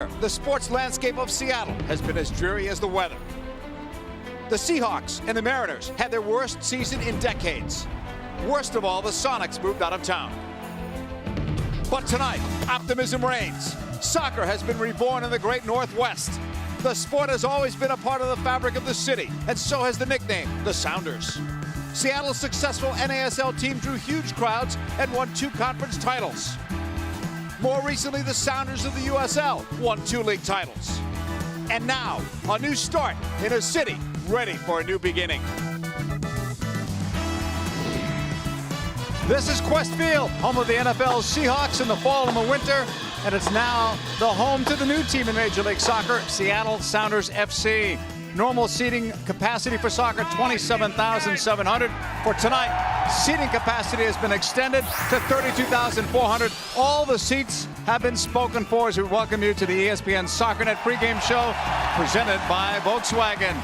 The sports landscape of Seattle has been as dreary as the weather. The Seahawks and the Mariners had their worst season in decades. Worst of all, the Sonics moved out of town. But tonight, optimism reigns. Soccer has been reborn in the great Northwest. The sport has always been a part of the fabric of the city, and so has the nickname, the Sounders. Seattle's successful NASL team drew huge crowds and won 2 conference titles. More recently, the Sounders of the USL won 2 league titles. And now, a new start in a city ready for a new beginning. This is Quest Field, home of the NFL's Seahawks in the fall and the winter, and it's now the home to the new team in Major League Soccer, Seattle Sounders FC. Normal seating capacity for soccer, 27,700. For tonight, seating capacity has been extended to 32,400. All the seats have been spoken for as we welcome you to the ESPN SoccerNet pregame show presented by Volkswagen.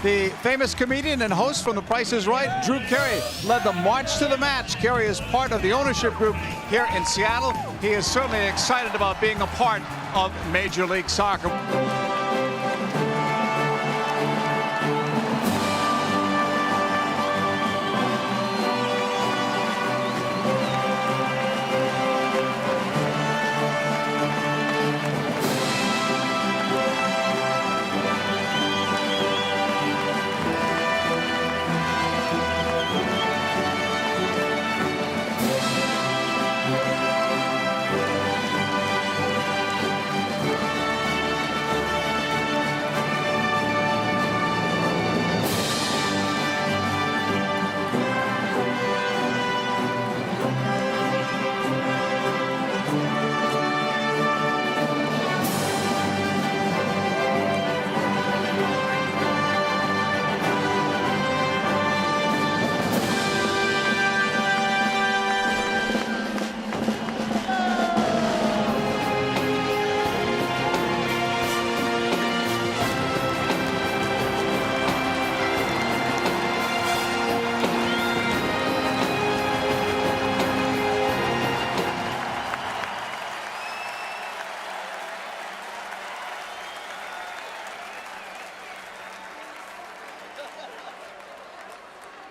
The famous comedian and host from The Price is Right, Drew Carey, led the March to the Match. Carey is part of the ownership group here in Seattle. He is certainly excited about being a part of Major League Soccer.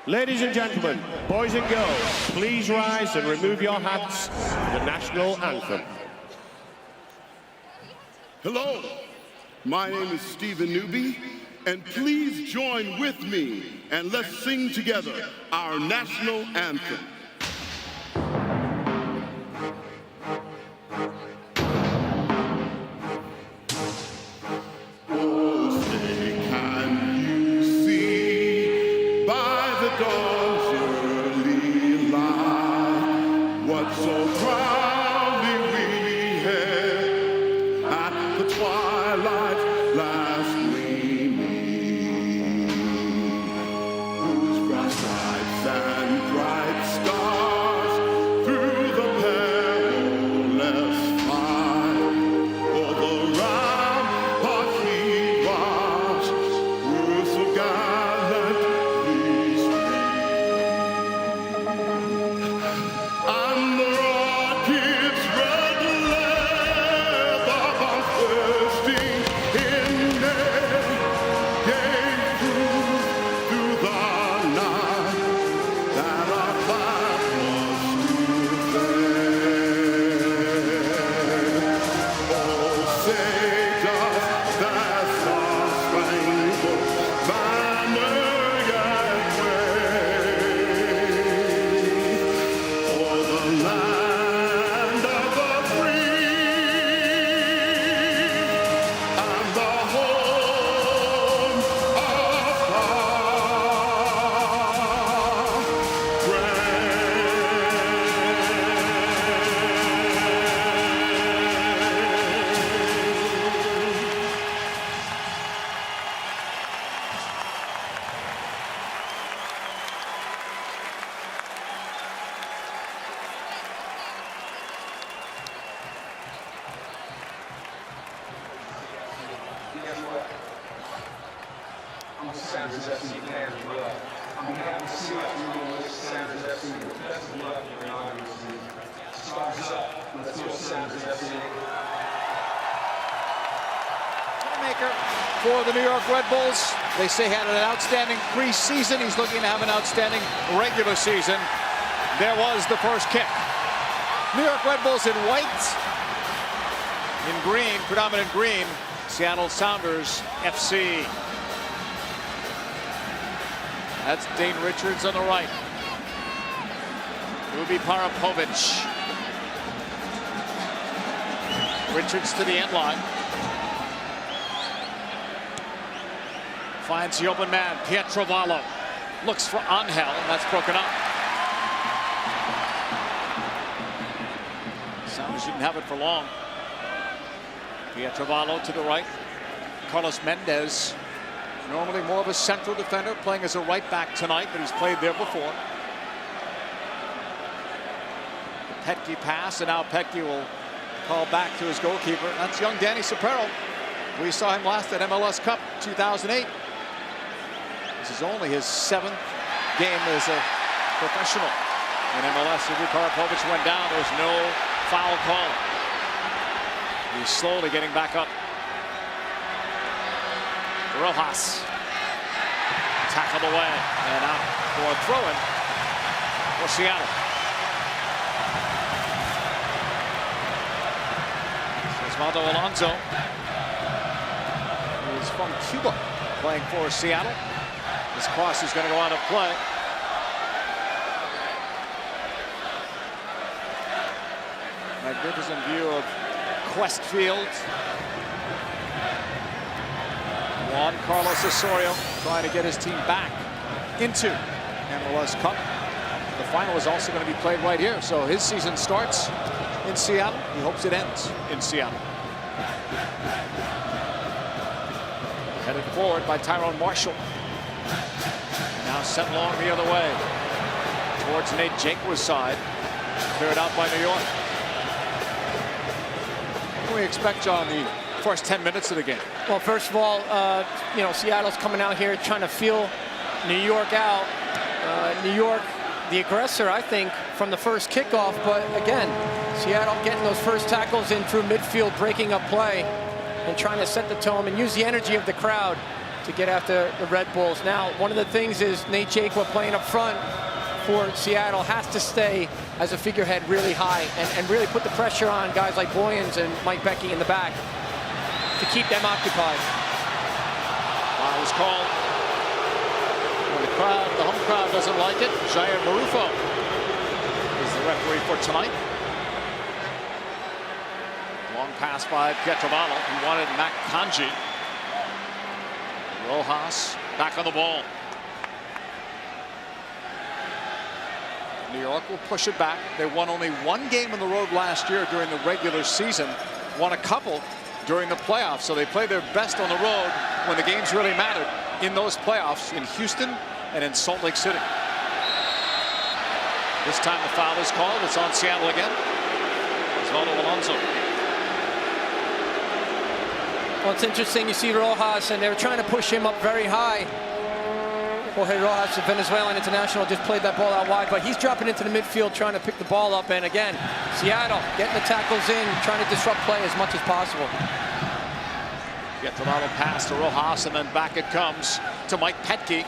Ladies and gentlemen, boys and girls, please rise and remove your hats for the national anthem. Hello, my name is Stephen Newby, and please join with me and let's sing together our national anthem. So proudly we hailed at the twilight last gleaming, whose bright stripes and bright stars through the perilous fight, over rampart he watched, who so gallantly and the rockets red leather bound thirsting in air gave proof through the night that our flag was still there. Oh, say does that star-spangled banner yet wave o'er the land of the free and the home of our brave. Guess what? I'm a Sounders FC fan as well. On behalf of the Seahawks, we're going to wish Sounders FC the best of luck in your inaugural season. Stars up. Let's go Sounders FC. playmaker for the New York Red Bulls. They say he had an outstanding preseason. He's looking to have an outstanding regular season. There was the first kick. New York Red Bulls in white, in green, predominant green. Seattle Sounders FC. That's Dane Richards on the right. Ruby Parapovic. Richards to the end line. Finds the open man, Pietrovallo. Looks for Angel, and that's broken up. Sounders didn't have it for long. Pietrovallo to the right. Carlos Mendez, normally more of a central defender, playing as a right back tonight, but he's played there before. The Petke pass, and now Petke will call back to his goalkeeper. That's young Danny Sapero. We saw him last at MLS Cup 2008. This is only his 7th game as a professional in MLS. Ruby Parapovic went down. There was no foul call. He's slowly getting back up. Rojas. Tackled away and out for a throw-in for Seattle. Osvaldo Alonso is from Cuba, playing for Seattle. This cross is going to go out of play. Magnificent view of Quest Field. Juan Carlos Osorio trying to get his team back into MLS Cup. The final is also going to be played right here, so his season starts in Seattle. He hopes it ends in Seattle. Headed forward by Tyrone Marshall. Now sent long the other way towards Nate Jaqua's side. Cleared out by New York. What can we expect, John, the first 10 minutes of the game? Well, first of all, you know, Seattle's coming out here trying to feel New York out. New York, the aggressor, I think, from the first kickoff. But again, Seattle getting those first tackles in through midfield, breaking up play and trying to set the tone and use the energy of the crowd to get after the Red Bulls. Now, one of the things is Nate Jaqua playing up front for Seattle has to stay as a figurehead really high and really put the pressure on guys like Boyens and Mike Beckey in the back to keep them occupied. Foul was called. When the home crowd doesn't like it, Jair Marufo is the referee for tonight. Long pass by Pietrovallo. He wanted Mac Kanji. Rojas back on the ball. New York will push it back. They won only one game on the road last year during the regular season. Won a couple during the playoffs. So they play their best on the road when the games really mattered in those playoffs in Houston and in Salt Lake City. This time the foul is called. It's on Seattle again. Osvaldo Alonso. Well, it's interesting. You see Rojas, and they're trying to push him up very high. Jorge Rojas, the Venezuelan international, just played that ball out wide, but he's dropping into the midfield trying to pick the ball up. And again, Seattle getting the tackles in, trying to disrupt play as much as possible. Pietrovallo pass to Rojas, and then back it comes to Mike Petke.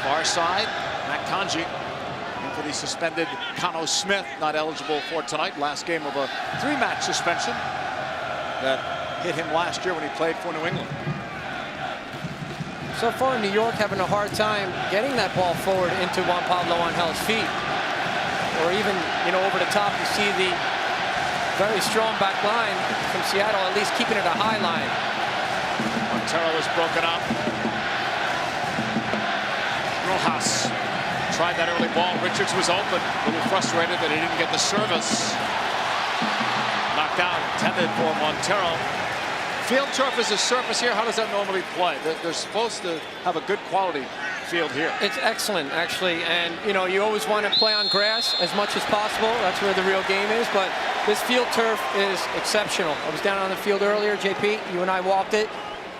Far side, Mac Kanji. And for the suspended Cano Smith, not eligible for tonight. Last game of a 3-match suspension that hit him last year when he played for New England. So far, New York having a hard time getting that ball forward into Juan Pablo Angel's feet. Or even, you know, over the top, you see the very strong back line from Seattle, at least keeping it a high line. Montero is broken up. Rojas tried that early ball. Richards was open, a little frustrated that he didn't get the service. Knocked out, intended for Montero. Field turf is a surface here. How does that normally play? They're supposed to have a good quality field here. It's excellent, actually. And, you know, you always want to play on grass as much as possible. That's where the real game is. But this field turf is exceptional. I was down on the field earlier, JP. You and I walked it.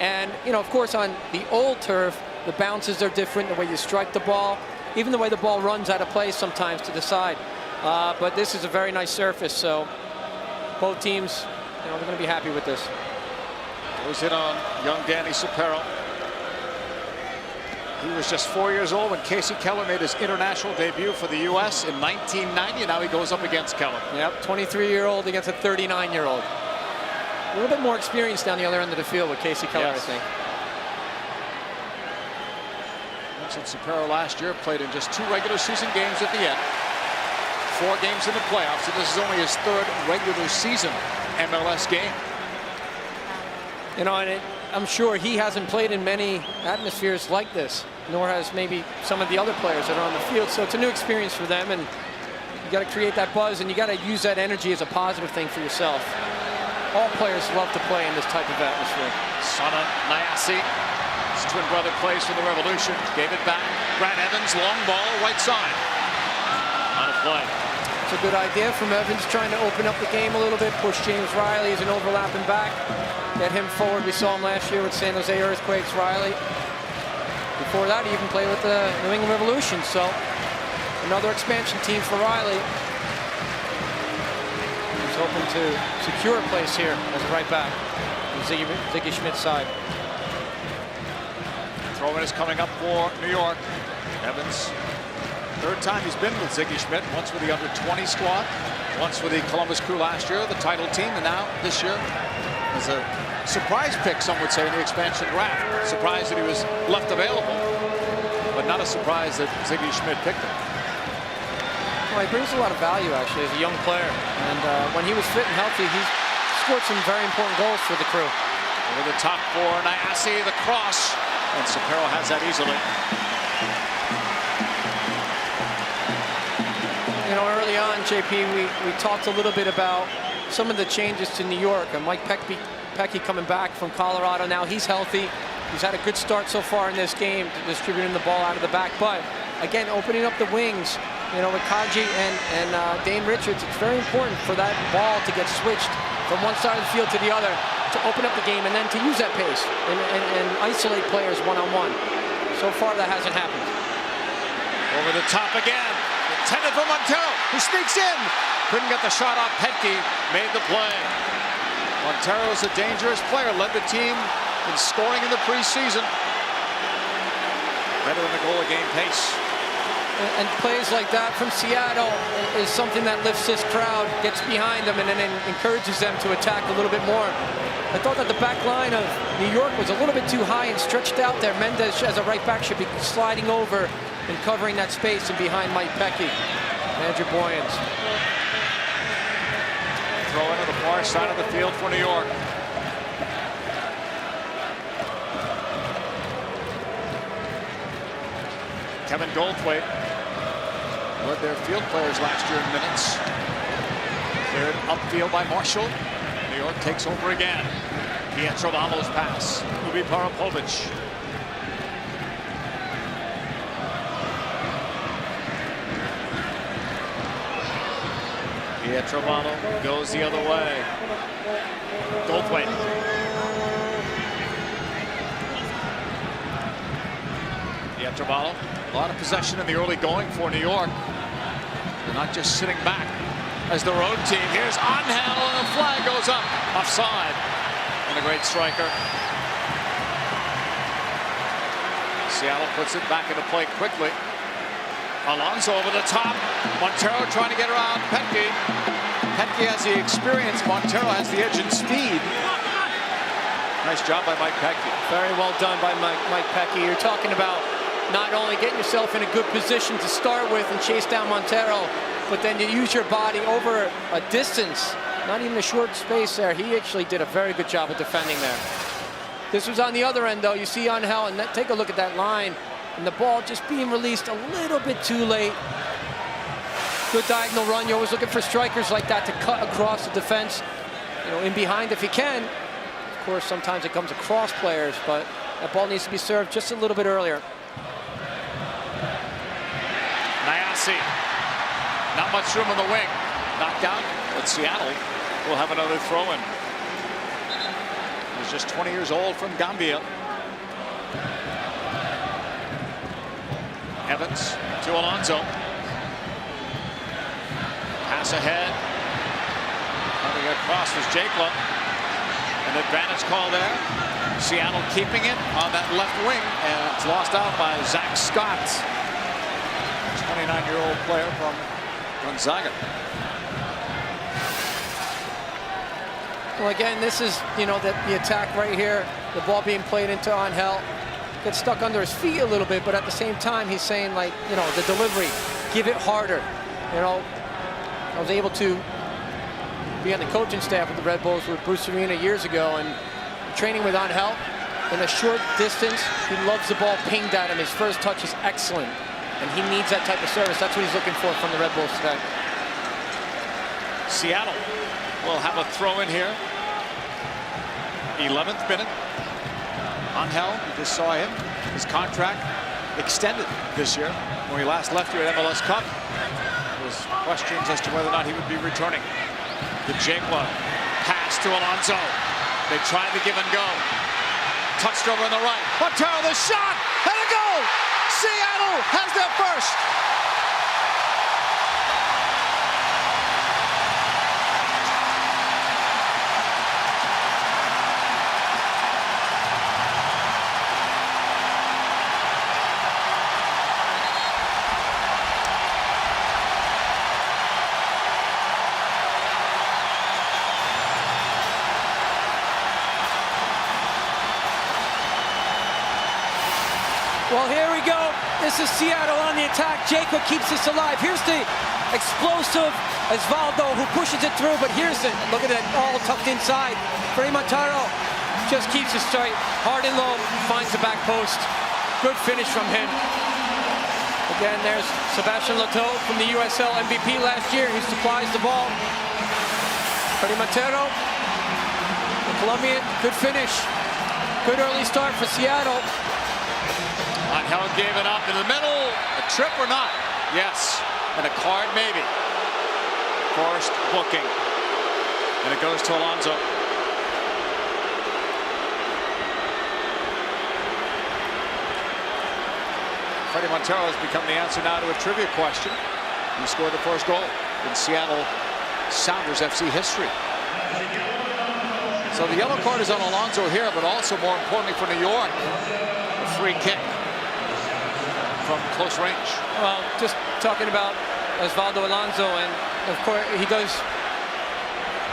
And, you know, of course, on the old turf, the bounces are different, the way you strike the ball, even the way the ball runs out of play sometimes to the side. But this is a very nice surface. So both teams, you know, they're going to be happy with this. Goes in on young Danny Sapero. He was just 4 years old when Casey Keller made his international debut for the U.S. in 1990. Now he goes up against Keller. Yep, 23-year-old against a 39-year-old. A little bit more experience down the other end of the field with Casey Keller, Yes. I think. Mentioned Sapero last year, played in just 2 regular season games at the end. 4 games in the playoffs, and this is only his 3rd regular season MLS game. You know, and I'm sure he hasn't played in many atmospheres like this, nor has maybe some of the other players that are on the field. So it's a new experience for them, and you got to create that buzz, and you got to use that energy as a positive thing for yourself. All players love to play in this type of atmosphere. Sana Nyasi, his twin brother, plays for the Revolution. Gave it back. Grant Evans, long ball, right side. On a play. It's a good idea from Evans, trying to open up the game a little bit, push James Riley as an overlapping back. Get him forward. We saw him last year with San Jose Earthquakes, Riley. Before that, he even played with the New England Revolution. So another expansion team for Riley. He's hoping to secure a place here as a right back. Ziggy Schmidt's side. Throw-in is coming up for New York. Evans, 3rd time he's been with Ziggy Schmidt. Once with the under-20 squad, once with the Columbus Crew last year, the title team, and now this year as a surprise pick, some would say, in the expansion draft. Surprised that he was left available, but not a surprise that Ziggy Schmidt picked him. Well, he brings a lot of value, actually, as a young player. And when he was fit and healthy, he scored some very important goals for the Crew. Over the top for Nyasi, the cross, and Sapero has that easily. You know, early on, JP, we talked a little bit about some of the changes to New York, and Mike Pecky coming back from Colorado. Now he's healthy. He's had a good start so far in this game, distributing the ball out of the back. But again, opening up the wings, you know, with Kaji and Dane Richards, it's very important for that ball to get switched from one side of the field to the other, to open up the game, and then to use that pace and isolate players one-on-one. So far, that hasn't happened. Over the top again. Intended for Montero, who sneaks in. Couldn't get the shot off. Petke made the play. Montero's a dangerous player. Led the team in scoring in the preseason. Better than the goal a game pace. And plays like that from Seattle is something that lifts this crowd, gets behind them, and then encourages them to attack a little bit more. I thought that the back line of New York was a little bit too high and stretched out there. Mendez, as a right back, should be sliding over and covering that space and behind Mike Pecky. Andrew Boyens. Throw into the far side of the field for New York. Kevin Goldthwait led their field players last year in minutes. Cleared upfield by Marshall. New York takes over again. Pietro Vamos pass. Ubi Parapovic. Pietrovano goes the other way. Goldthwait. Pietrovano, a lot of possession in the early going for New York. They're not just sitting back as the road team. Here's Angel, and the flag goes up. Offside. And a great striker. Seattle puts it back into play quickly. Alonso over the top. Montero trying to get around Petke. Petke has the experience. Montero has the edge and speed. Nice job by Mike Petke. Very well done by Mike Pecky. You're talking about not only getting yourself in a good position to start with and chase down Montero, but then you use your body over a distance, not even a short space there. He actually did a very good job of defending there. This was on the other end, though. You see Angel, and take a look at that line. And the ball just being released a little bit too late. Good diagonal run. You're always looking for strikers like that to cut across the defense, you know, in behind if you can. Of course, sometimes it comes across players, but that ball needs to be served just a little bit earlier. Nyasi. Not much room on the wing. Knocked out, but Seattle will have another throw-in. He's just 20 years old from Gambia. Evans to Alonso. Pass ahead. Coming across was Jakela. An advantage call there. Seattle keeping it on that left wing, and it's lost out by Zach Scott, 29-year-old player from Gonzaga. Well, again, this is, you know, the attack right here. The ball being played into Angel. Gets stuck under his feet a little bit, but at the same time, he's saying, like, you know, the delivery, give it harder. You know, I was able to be on the coaching staff with the Red Bulls with Bruce Arena years ago, and training with Angel in a short distance. He loves the ball pinged at him. His first touch is excellent, and he needs that type of service. That's what he's looking for from the Red Bulls today. Seattle will have a throw in here. 11th minute. Angel, you just saw him. His contract extended this year. When he last left here at MLS Cup, there was questions as to whether or not he would be returning. The Jaguar pass to Alonso. They tried the give and go. Touched over on the right. Montero, the shot, and a goal! Seattle has their first. Well, here we go. This is Seattle on the attack. Jacob keeps this alive. Here's the explosive Osvaldo who pushes it through, but here's it. Look at it, all tucked inside. Frei Montero just keeps it straight. Hard and low, finds the back post. Good finish from him. Again, there's Sebastian Loto from the USL MVP last year. He supplies the ball. Frei Montero, the Colombian, good finish. Good early start for Seattle. Angel gave it up in the middle. A trip or not? Yes. And a card maybe. Forced booking. And it goes to Alonso. Frei Montero has become the answer now to a trivia question. He scored the first goal in Seattle Sounders FC history. So the yellow card is on Alonso here, but also more importantly for New York, a free kick from close range. Well, just talking about Osvaldo Alonso, and of course he does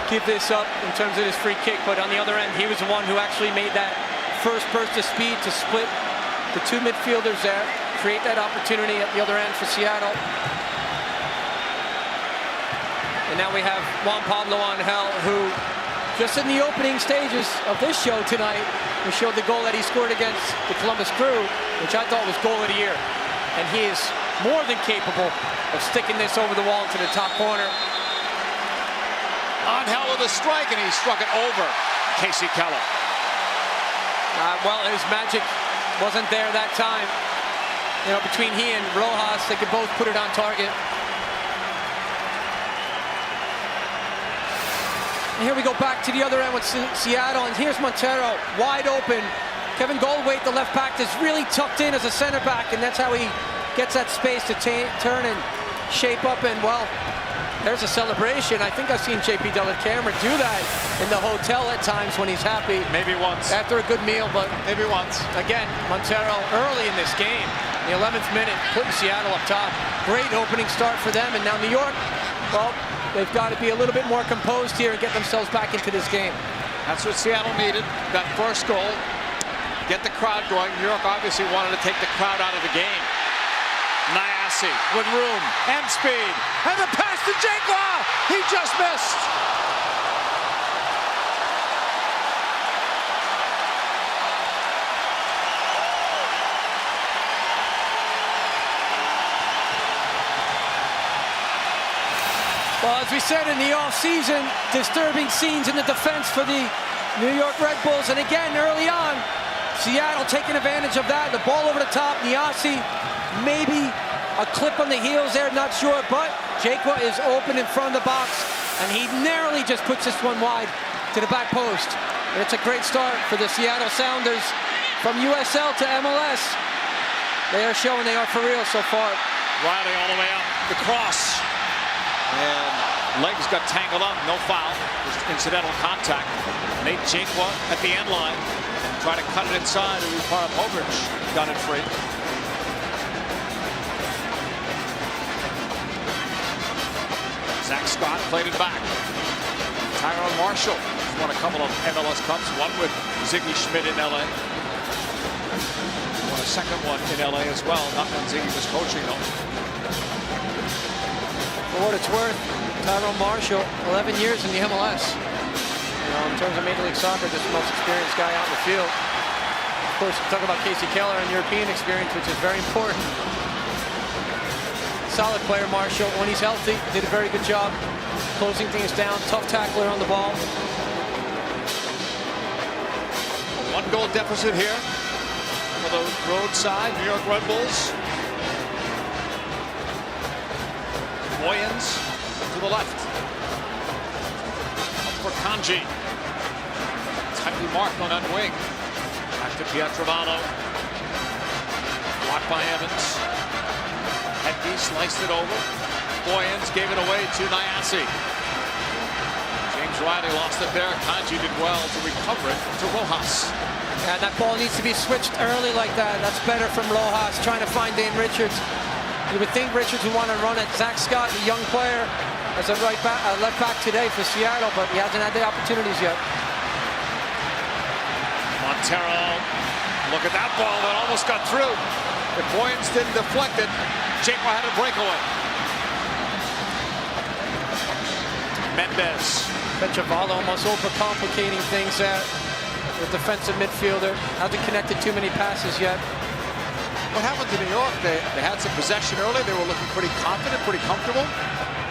give this up in terms of his free kick, but on the other end, he was the one who actually made that first burst of speed to split the two midfielders there, create that opportunity at the other end for Seattle. And now we have Juan Pablo Angel, who just in the opening stages of this show tonight, we showed the goal that he scored against the Columbus Crew, which I thought was goal of the year. And he is more than capable of sticking this over the wall into the top corner. Angel with a strike, and he struck it over Casey Keller. Well, his magic wasn't there that time. You know, between he and Rojas, they could both put it on target. And here we go back to the other end with Seattle, and here's Montero, wide open. Kevin Goldwaite, the left back, is really tucked in as a center back, and that's how he gets that space to turn and shape up. And, well, there's a celebration. I think I've seen JP Dellacamera do that in the hotel at times when he's happy. Maybe once. After a good meal, but maybe once. Again, Montero early in this game, the 11th minute, putting Seattle up top. Great opening start for them, and now New York, well, they've got to be a little bit more composed here and get themselves back into this game. That's what Seattle needed, that first goal. Get the crowd going. New York obviously wanted to take the crowd out of the game. Nyasi with room and speed. And the pass to Jaguar! He just missed. Well, as we said in the offseason, disturbing scenes in the defense for the New York Red Bulls. And again, early on, Seattle taking advantage of that. The ball over the top. Nyasi, maybe a clip on the heels there, not sure. But Jaquia is open in front of the box, and he narrowly just puts this one wide to the back post. And it's a great start for the Seattle Sounders from USL to MLS. They are showing they are for real so far. Riley all the way up. The cross. And legs got tangled up. No foul. Just incidental contact. Nate Jaquan at the end line. Try to cut it inside, and Povich got it free. Zach Scott played it back. Tyrone Marshall won a couple of MLS Cups, one with Ziggy Schmidt in LA. Won a second one in LA as well, not when Ziggy was coaching them. For what it's worth, Tyrone Marshall, 11 years in the MLS. You know, in terms of Major League Soccer, just the most experienced guy out in the field. Of course, talk about Casey Keller and European experience, which is very important. Solid player, Marshall. When he's healthy, did a very good job closing things down. Tough tackler on the ball. One goal deficit here for the roadside New York Red Bulls. Boyens to the left. Up for Kanji. Tightly marked on that wing. Back to Pietrovallo. Blocked by Evans. Hedke sliced it over. Boyens gave it away to Nyasi. James Riley lost it there. Kanji did well to recover it to Rojas. Yeah, that ball needs to be switched early like that. That's better from Rojas trying to find Dane Richards. You would think Richards would want to run it. Zach Scott, the young player, as a left back today for Seattle, but he hasn't had the opportunities yet. Montero, look at that ball that almost got through. If Boyens didn't deflect it, Jaquan had a breakaway. Mendez. Pietrovallo almost overcomplicating things there. The defensive midfielder hasn't connected too many passes yet. What happened to New York? They had some possession early. They were looking pretty confident, pretty comfortable.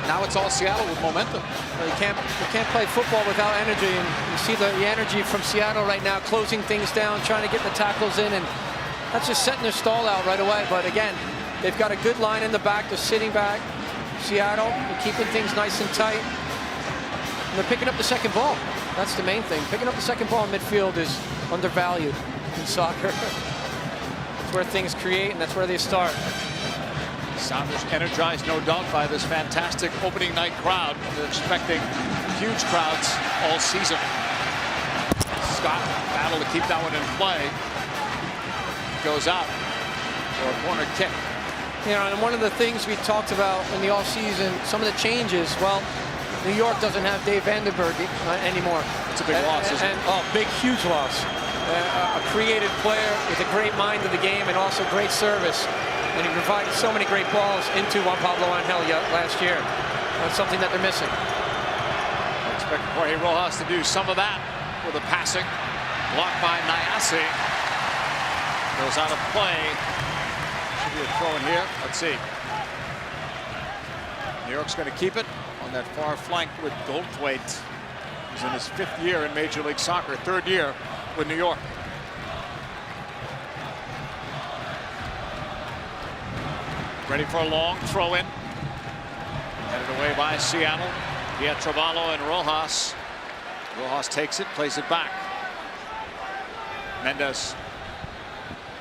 Now it's all Seattle with momentum. Well, you can't play football without energy, and you see the energy from Seattle right now, closing things down, trying to get the tackles in, and that's just setting their stall out right away. But again, they've got a good line in the back. They're sitting back. Seattle, they're keeping things nice and tight. And they're picking up the second ball. That's the main thing. Picking up the second ball in midfield is undervalued in soccer. That's where things create, and that's where they start. Sounders energized, no doubt, by this fantastic opening night crowd. They're expecting huge crowds all season. Scott battle to keep that one in play. Goes out for a corner kick. You know, and one of the things we talked about in the offseason, some of the changes, well, New York doesn't have Dave Vandenberg anymore. It's a big loss, isn't it? Oh, big, huge loss. A creative player with a great mind of the game and also great service. And he provided so many great balls into Juan Pablo Angel last year. That's something that they're missing. I expect Jorge Rojas to do some of that with a passing. Blocked by Nyasi. Goes out of play. Should be a throw in here. Let's see. New York's going to keep it on that far flank with Goldthwait. He's in his 5th year in Major League Soccer, 3rd year with New York. Ready for a long throw in. Headed away by Seattle. Pietrovallo and Rojas. Rojas takes it, plays it back. Mendez.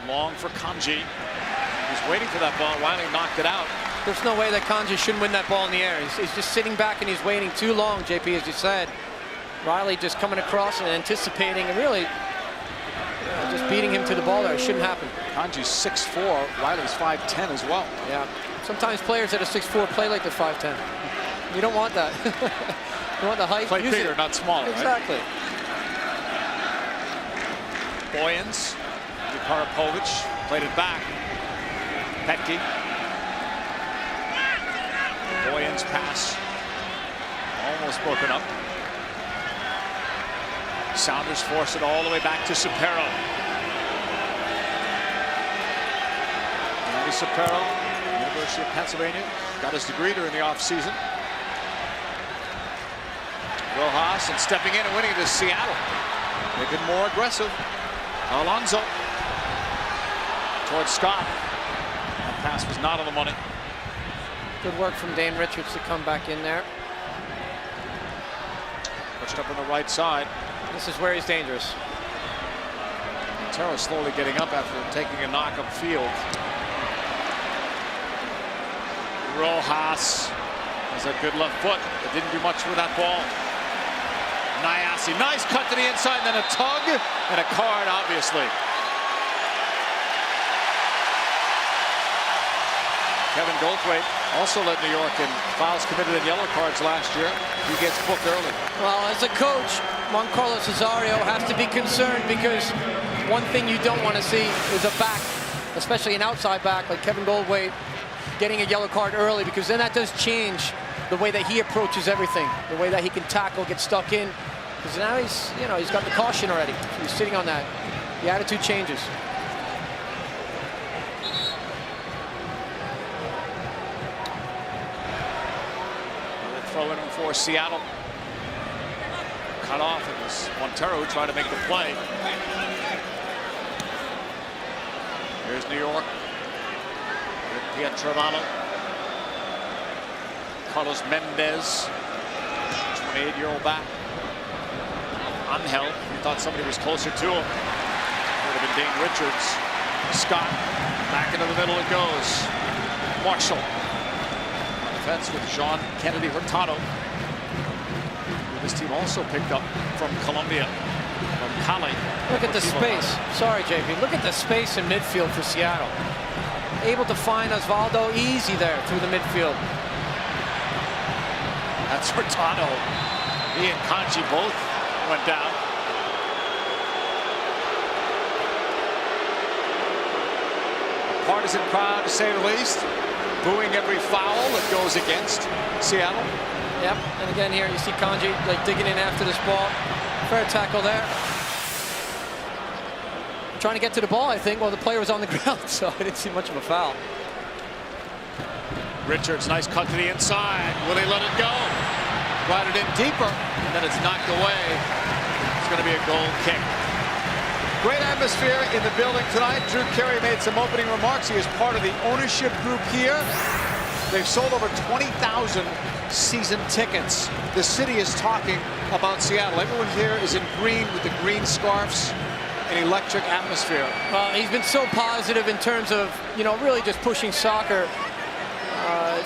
Long for Kanji. He's waiting for that ball. Riley knocked it out. There's no way that Kanji shouldn't win that ball in the air. He's just sitting back and he's waiting too long, JP, as you said. Riley just coming across and anticipating and really just beating him to the ball there. It shouldn't happen. Kanji's 6'4", Riley's 5'10" as well. Yeah. Sometimes players that are 6'4" play like they're 5'10". You don't want that. You want the height. Play bigger, not smaller. Exactly. Right? Boyens. Povich played it back. Hedke. Boyens' pass almost broken up. Sounders force it all the way back to Sapero. Andy Sapero, University of Pennsylvania, got his degree during the offseason. Rojas, and stepping in and winning it is Seattle. They've been more aggressive. Alonso towards Scott. That pass was not on the money. Good work from Dane Richards to come back in there. Pushed up on the right side. This is where he's dangerous. Montero slowly getting up after taking a knock upfield. Rojas has a good left foot, but didn't do much with that ball. Nyasi, nice cut to the inside, then a tug and a card, obviously. Kevin Goldthwait also led New York in fouls committed and yellow cards last year. He gets booked early. Well, as a coach, Juan Carlos Osorio has to be concerned, because one thing you don't want to see is a back, especially an outside back like Kevin Goldthwait, getting a yellow card early, because then that does change the way that he approaches everything, the way that he can tackle, get stuck in. Because now he's got the caution already. He's sitting on that. The attitude changes. Throw in for Seattle. Cut off. It was Montero who tried to make the play. Here's New York. Pietravano. Carlos Mendez, 28-year-old back. Angel, he thought somebody was closer to him. Would have been Dane Richards. Scott, back into the middle it goes. Marshall. On defense with Jean Kennedy Hurtado. This team also picked up from Colombia, from Cali. Look at the space. Sorry, JP. Look at the space in midfield for Seattle. Able to find Osvaldo easy there through the midfield. That's Hurtado. He and Kanji both went down. A partisan crowd, to say the least, booing every foul that goes against Seattle. Yep, and again here you see Kanji like digging in after this ball. Fair tackle there. Trying to get to the ball, I think, while the player was on the ground, so I didn't see much of a foul. Richards, nice cut to the inside. Will he let it go? Brought it in deeper, and then it's knocked away. It's going to be a goal kick. Great atmosphere in the building tonight. Drew Carey made some opening remarks. He is part of the ownership group here. They've sold over 20,000 season tickets. The city is talking about Seattle. Everyone here is in green with the green scarves. An electric atmosphere. Well, he's been so positive in terms of, really just pushing soccer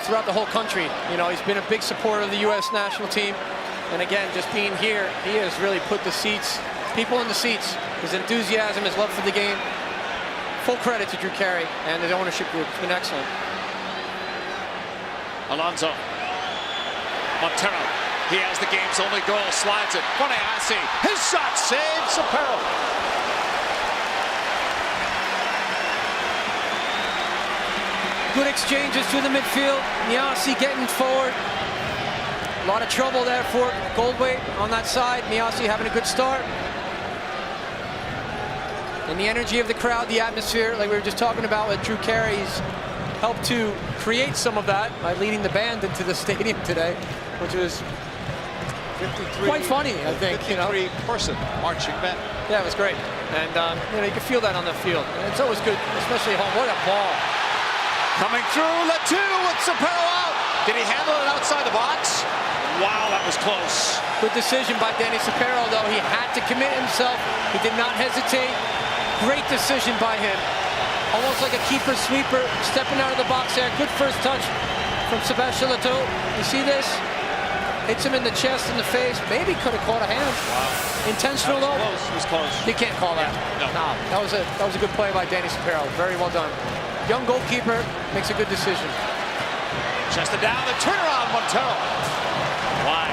throughout the whole country. He's been a big supporter of the U.S. national team. And again, just being here, he has really put people in the seats. His enthusiasm, his love for the game. Full credit to Drew Carey and his ownership group. It's been excellent. Alonso. Montero. He has the game's only goal. Slides it. Nyasi. His shot saved. Sapero. Good exchanges through the midfield. Nyasi getting forward. A lot of trouble there for Goldthwait on that side. Nyasi having a good start. And the energy of the crowd, the atmosphere, like we were just talking about with Drew Carey, he's helped to create some of that by leading the band into the stadium today, which was 53, quite funny, I think. 53-person marching band. Yeah, it was great. And, you can feel that on the field. And it's always good, especially at home. What a ball. Coming through, Letu with Sapero out. Did he handle it outside the box? Wow, that was close. Good decision by Danny Sapero, though. He had to commit himself. He did not hesitate. Great decision by him. Almost like a keeper sweeper, stepping out of the box there. Good first touch from Sebastian Letu. You see this? Hits him in the chest, in the face. Maybe could have caught a hand. Wow. Intentional, though. Close. It was close. You can't call that. Yeah, no. That was a good play by Danny Sapero. Very well done. Young goalkeeper makes a good decision. Chested down, the turnaround, Montero. Wide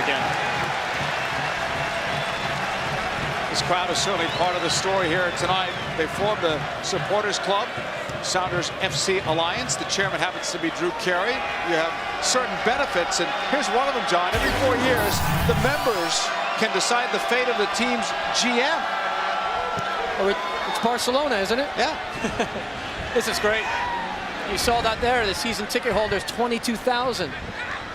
again. This crowd is certainly part of the story here tonight. They formed a supporters club, Sounders FC Alliance. The chairman happens to be Drew Carey. You have certain benefits, and here's one of them, John. Every 4 years, the members can decide the fate of the team's GM. Oh, it's Barcelona, isn't it? Yeah. This is great. You saw that there, the season ticket holders, 22,000.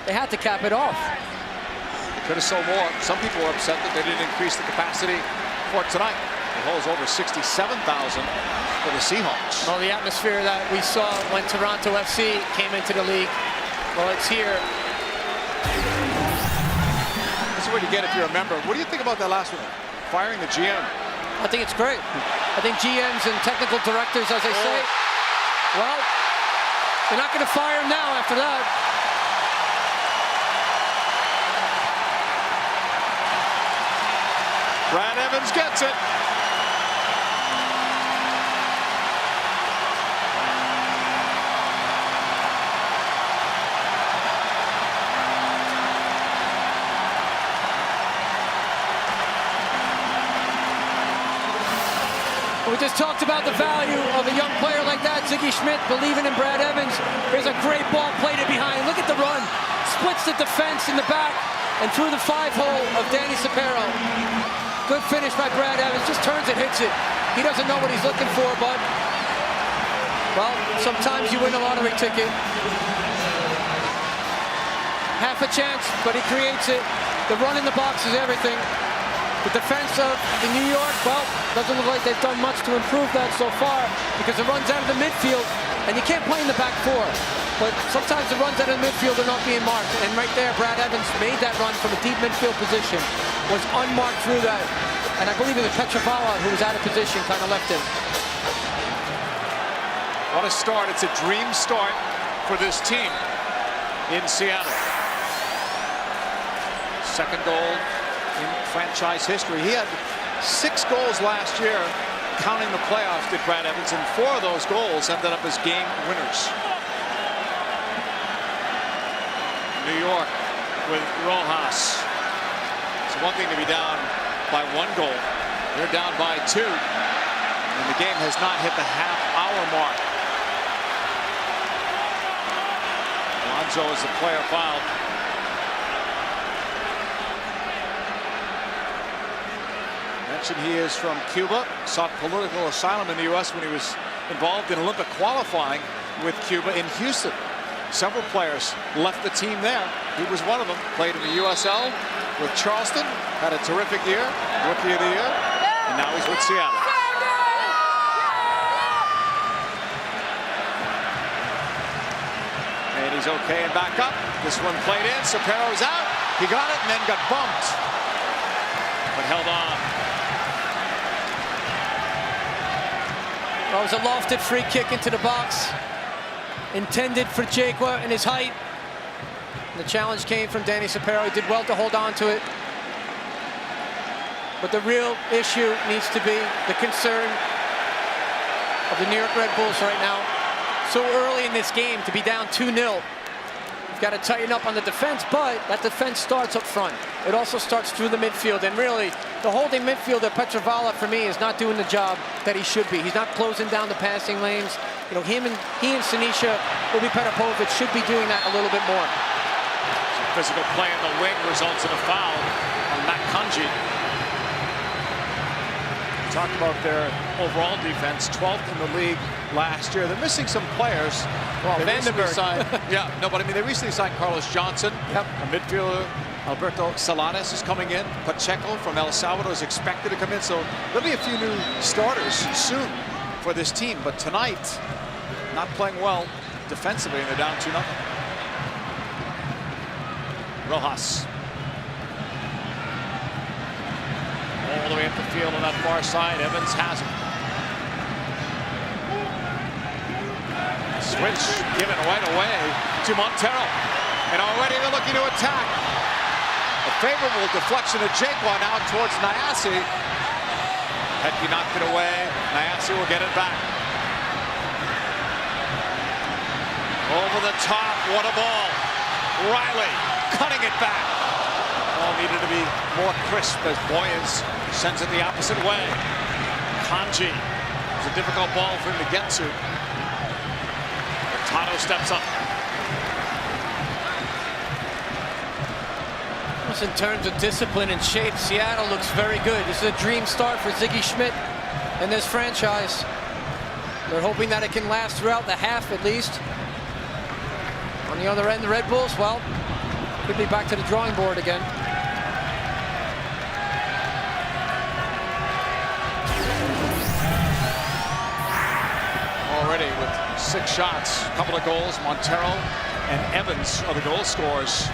They had to cap it off. They could have sold more. Some people were upset that they didn't increase the capacity for tonight. It holds over 67,000 for the Seahawks. Well, the atmosphere that we saw when Toronto FC came into the league, well, it's here. This is what you get if you're a member. What do you think about that last one? Firing the GM. I think it's great. I think GMs and technical directors, as they say, well, they're not going to fire him now after that. Brad Evans gets it. We just talked about the value of a young player like that, Ziggy Schmidt, believing in Brad Evans. Here's a great ball plated behind. Look at the run. Splits the defense in the back and through the 5-hole of Danny Sapero. Good finish by Brad Evans. Just turns it, hits it. He doesn't know what he's looking for, but, well, sometimes you win a lottery ticket. Half a chance, but he creates it. The run in the box is everything. The defense of the New York, well, doesn't look like they've done much to improve that so far because it runs out of the midfield, and you can't play in the back four. But sometimes the runs out of the midfield are not being marked. And right there, Brad Evans made that run from a deep midfield position, was unmarked through that. And I believe it was Petrovala who was out of position, kind of left him. What a start. It's a dream start for this team in Seattle. Second goal in franchise history. He had 6 goals last year, counting the playoffs, did Brad Evans, and 4 of those goals ended up as game winners. New York with Rojas. It's one thing to be down by 1 goal. They're down by 2. And the game has not hit the half-hour mark. Alonso is the player fouled. He is from Cuba, sought political asylum in the U.S. when he was involved in Olympic qualifying with Cuba in Houston. Several players left the team there. He was one of them. Played in the USL with Charleston, had a terrific year, Rookie of the Year, and now he's with Seattle. And he's okay and back up. This one played in, Sapero's out. He got it and then got bumped, but held on. That was a lofted free kick into the box, intended for Jaqua and his height. The challenge came from Danny Sapero. He did well to hold on to it. But the real issue needs to be the concern of the New York Red Bulls right now. So early in this game to be down 2-0. You've got to tighten up on the defense, but that defense starts up front. It also starts through the midfield, and really, the holding midfielder, Petrovala, for me, is not doing the job that he should be. He's not closing down the passing lanes. You know, he and Sinisa, Ubi Petropovic should be doing that a little bit more. Some physical play in the wing results in a foul on Matt Kanji. Talked about their overall defense, 12th in the league last year. They're missing some players. Well, Vandenberg. Yeah, no, but I mean, they recently signed Carlos Johnson, a midfielder. Alberto Salanes is coming in. Pacheco from El Salvador is expected to come in. So there'll be a few new starters soon for this team. But tonight, not playing well defensively, and they're down 2-0. Rojas. All the way up the field on that far side. Evans has it. Switch given right away to Montero. And already they're looking to attack. A favorable deflection of Jaqua now towards Nyasi. Petke knocked it away. Nyasi will get it back. Over the top. What a ball. Riley cutting it back. Ball needed to be more crisp as Boyens sends it the opposite way. Kanji. It's a difficult ball for him to get to. Tato steps up. In terms of discipline and shape, Seattle looks very good. This is a dream start for Ziggy Schmidt and this franchise. They're hoping that it can last throughout the half at least. On the other end, the Red Bulls, well, could be back to the drawing board again. Already with 6 shots, a couple of goals. Montero and Evans are the goal scorers.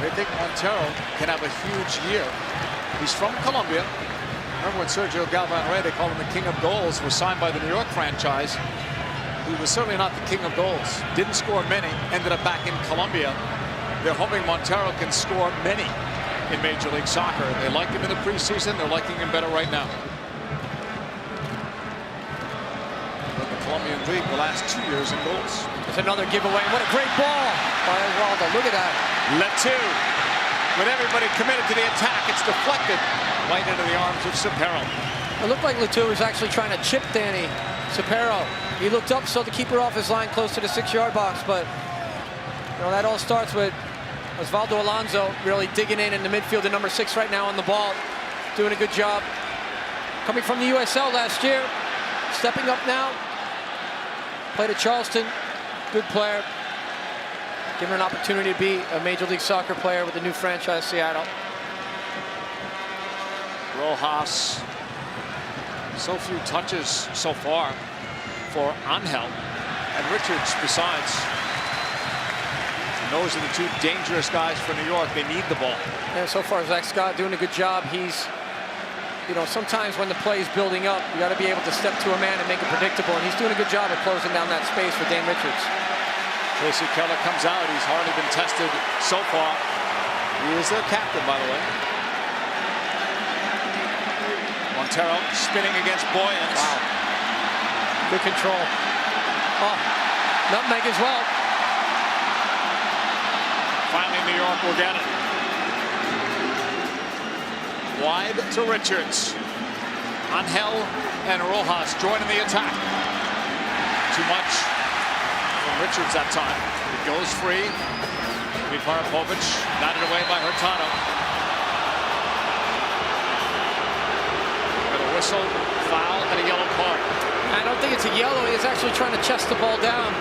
They think Montero can have a huge year. He's from Colombia. Remember when Sergio Galvan-Rey, they called him the king of goals, was signed by the New York franchise. He was certainly not the king of goals. Didn't score many, ended up back in Colombia. They're hoping Montero can score many in Major League Soccer. They liked him in the preseason. They're liking him better right now. In the Colombian League the last 2 years in goals. There's another giveaway. What a great ball by Osvaldo. Look at that. Letu. With everybody committed to the attack, it's deflected right into the arms of Cepero. It looked like Letu was actually trying to chip Danny Cepero. He looked up, saw the keeper off his line close to the 6-yard box, but you know, that all starts with Osvaldo Alonso really digging in the midfield, the number 6 right now on the ball, doing a good job. Coming from the USL last year, stepping up now. Played at Charleston, good player. Given an opportunity to be a Major League Soccer player with the new franchise, Seattle. Rojas. So few touches so far for Angel and Richards besides. And those are the two dangerous guys for New York. They need the ball. And so far, Zach Scott doing a good job. He's, you know, sometimes when the play is building up, you got to be able to step to a man and make it predictable. And he's doing a good job of closing down that space for Dan Richards. Casey Keller comes out. He's hardly been tested so far. He is their captain, by the way. Montero spinning against Boyens. Wow. Good control. Oh, nutmeg as well. Finally, New York will get it. Wide to Richards. Angel and Rojas joining the attack. Too much from Richards that time. It goes free. Viparapovic batted away by Hurtado. With a whistle, foul, and a yellow card. I don't think it's a yellow. He's actually trying to chest the ball down.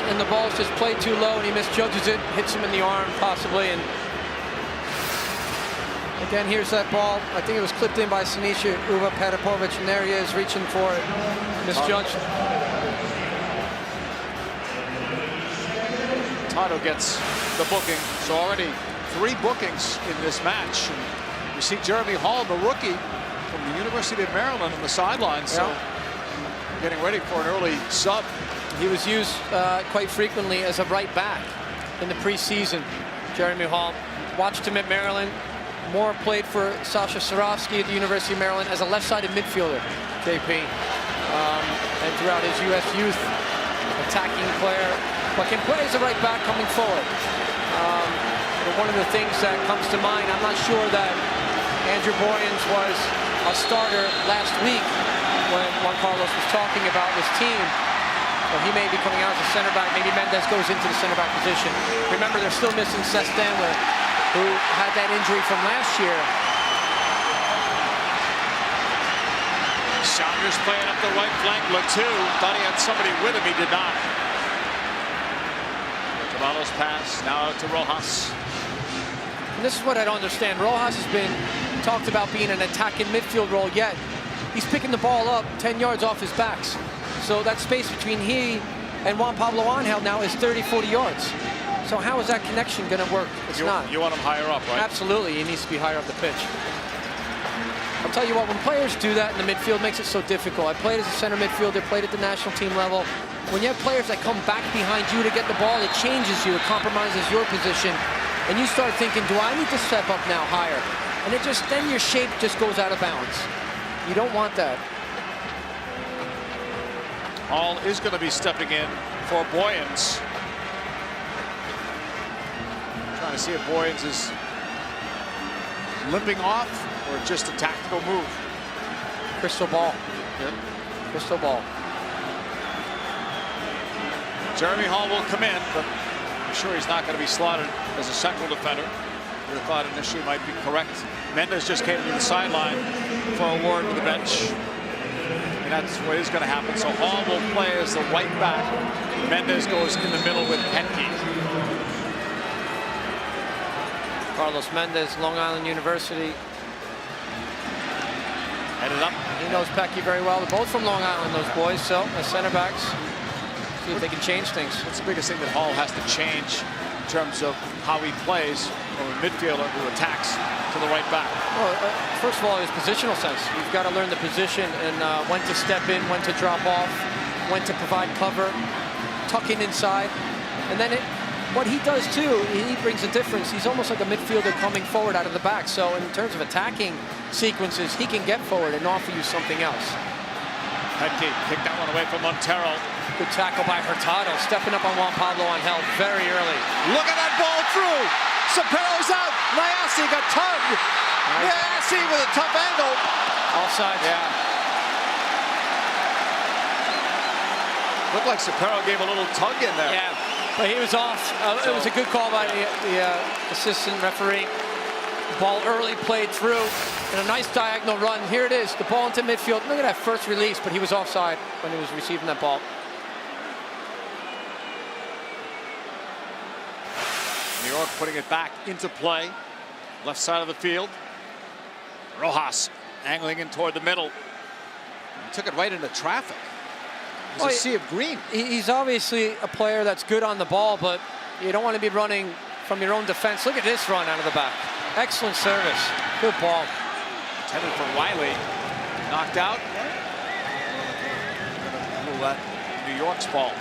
And the ball's just played too low, and he misjudges it, hits him in the arm, possibly. And again, here's that ball. I think it was clipped in by Sinisa Uva Perapovic, and there he is reaching for it. Misjudged. Hurtado gets the booking. So already 3 bookings in this match. And you see Jeremy Hall, the rookie from the University of Maryland, on the sidelines. So getting ready for an early sub. He was used quite frequently as a right back in the preseason. Jeremy Hall. Watched him at Maryland. More played for Sasha Sarovsky at the University of Maryland as a left-sided midfielder, JP. And throughout his U.S. youth, attacking player, but can play as a right back coming forward. But one of the things that comes to mind, I'm not sure that Andrew Boyens was a starter last week when Juan Carlos was talking about his team. Well, he may be coming out as a center back. Maybe Mendez goes into the center back position. Remember, they're still missing Seth Stanley, who had that injury from last year. Saunders playing up the right flank. Letu thought he had somebody with him. He did not. Caballo's pass now to Rojas. And this is what I don't understand. Rojas has been talked about being an attacking midfield role, yet he's picking the ball up 10 yards off his backs. So that space between he and Juan Pablo Angel now is 30, 40 yards. So how is that connection going to work? It's not. You want him higher up, right? Absolutely. He needs to be higher up the pitch. I'll tell you what, when players do that in the midfield, it makes it so difficult. I played as a center midfielder, played at the national team level. When you have players that come back behind you to get the ball, it changes you, it compromises your position. And you start thinking, do I need to step up now higher? And it just, then your shape just goes out of bounds. You don't want that. Hall is going to be stepping in for Boyens. Trying to see if Boyens is limping off or just a tactical move. Crystal ball. Yep. Crystal ball. Jeremy Hall will come in, but I'm sure he's not going to be slotted as a central defender. Your thought initially might be correct. Mendez just came to the sideline for a word with the bench. And that's what is going to happen. So Hall will play as the right back. Mendez goes in the middle with Petke. Carlos Mendez, Long Island University. Headed up. He knows Petke very well. They're both from Long Island, those boys. So as center backs, see if they can change things. What's the biggest thing that Hall has to change in terms of how he plays from a midfielder who attacks to the right back? Well, first of all, his positional sense. You've got to learn the position and when to step in, when to drop off, when to provide cover, tuck in inside. And then what he does too, he brings a difference. He's almost like a midfielder coming forward out of the back. So in terms of attacking sequences, he can get forward and offer you something else. Petke kicked that one away from Montero. Good tackle by Hurtado, stepping up on Juan Pablo on Held very early. Look at that ball through. Sapero's out. Layasi got tugged. Layasi with a tough angle. Offside. Yeah. Looked like Sapero gave a little tug in there. Yeah, but he was off. It was a good call by the assistant referee. Ball early played through, and a nice diagonal run. Here it is, the ball into midfield. Look at that first release, but he was offside when he was receiving that ball. New York putting it back into play. Left side of the field. Rojas angling in toward the middle. He took it right into traffic. It's a sea of green. He's obviously a player that's good on the ball, but you don't want to be running from your own defense. Look at this run out of the back. Excellent service. Good ball. Intended for Wiley. Knocked out. Rule that New York's ball.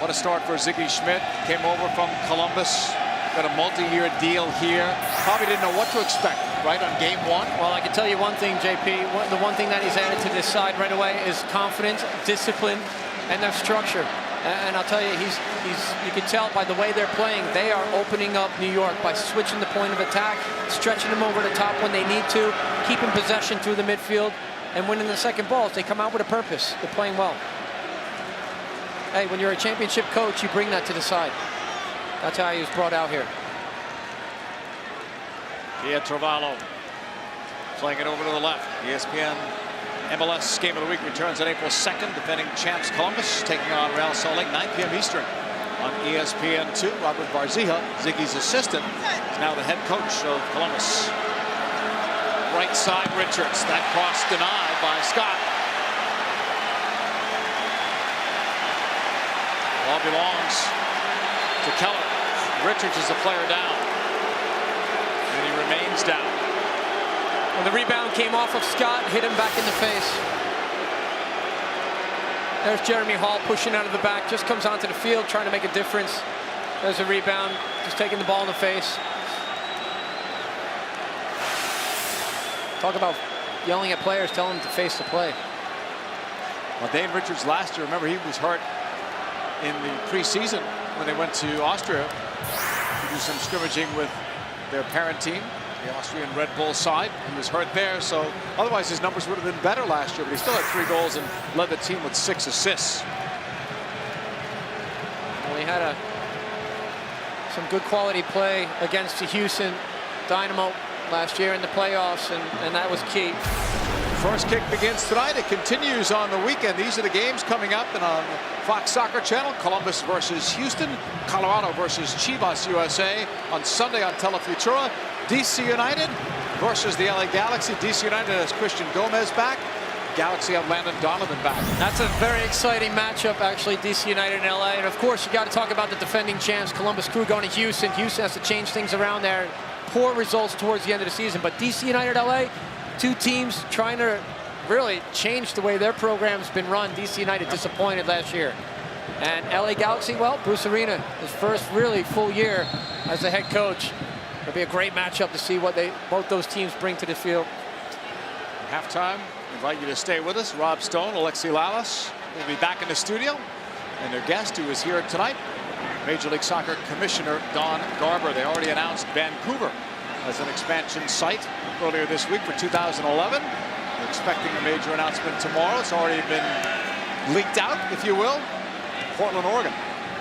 What a start for Ziggy Schmidt. Came over from Columbus. Got a multi-year deal here. Probably didn't know what to expect, right, on game one. Well, I can tell you one thing, JP. The one thing that he's added to this side right away is confidence, discipline, and their structure. And I'll tell you, you can tell by the way they're playing, they are opening up New York by switching the point of attack, stretching them over the top when they need to, keeping possession through the midfield, and winning the second balls. They come out with a purpose. They're playing well. Hey, when you're a championship coach, you bring that to the side. That's how he was brought out here. Pietrovallo playing it over to the left. ESPN MLS Game of the Week returns on April 2nd. Defending champs Columbus taking on Real Salt Lake, 9 p.m. Eastern on ESPN2. Robert Barzija, Ziggy's assistant, is now the head coach of Columbus. Right side, Richards. That cross denied by Scott. Ball belongs to Keller. Richards is the player down. And he remains down. When the rebound came off of Scott, hit him back in the face. There's Jeremy Hall pushing out of the back, just comes onto the field trying to make a difference. There's a rebound, just taking the ball in the face. Talk about yelling at players, telling them to face the play. Well, Dane Richards last year, remember, he was hurt in the preseason when they went to Austria to do some scrimmaging with their parent team, the Austrian Red Bull side. He was hurt there, so otherwise his numbers would have been better last year, but he still had 3 goals and led the team with 6 assists. Well, he had some good quality play against the Houston Dynamo last year in the playoffs, and that was key. First kick begins tonight. It continues on the weekend. These are the games coming up, and on Fox Soccer Channel, Columbus versus Houston, Colorado versus Chivas USA on Sunday on Telefutura. DC United versus the LA Galaxy. DC United has Christian Gomez back. Galaxy have Landon Donovan back. That's a very exciting matchup, actually, DC United and LA. And of course, you got to talk about the defending champs, Columbus Crew, going to Houston. Houston has to change things around there. Poor results towards the end of the season, but DC United, LA, 2 teams trying to really change the way their program's been run. DC United disappointed last year. And LA Galaxy, well, Bruce Arena, his first really full year as the head coach. It'll be a great matchup to see what both those teams bring to the field. Halftime, I invite you to stay with us. Rob Stone, Alexi Lalas will be back in the studio. And their guest who is here tonight, Major League Soccer Commissioner Don Garber. They already announced Vancouver as an expansion site earlier this week for 2011. They're expecting a major announcement tomorrow. It's already been leaked out, if you will. Portland, Oregon.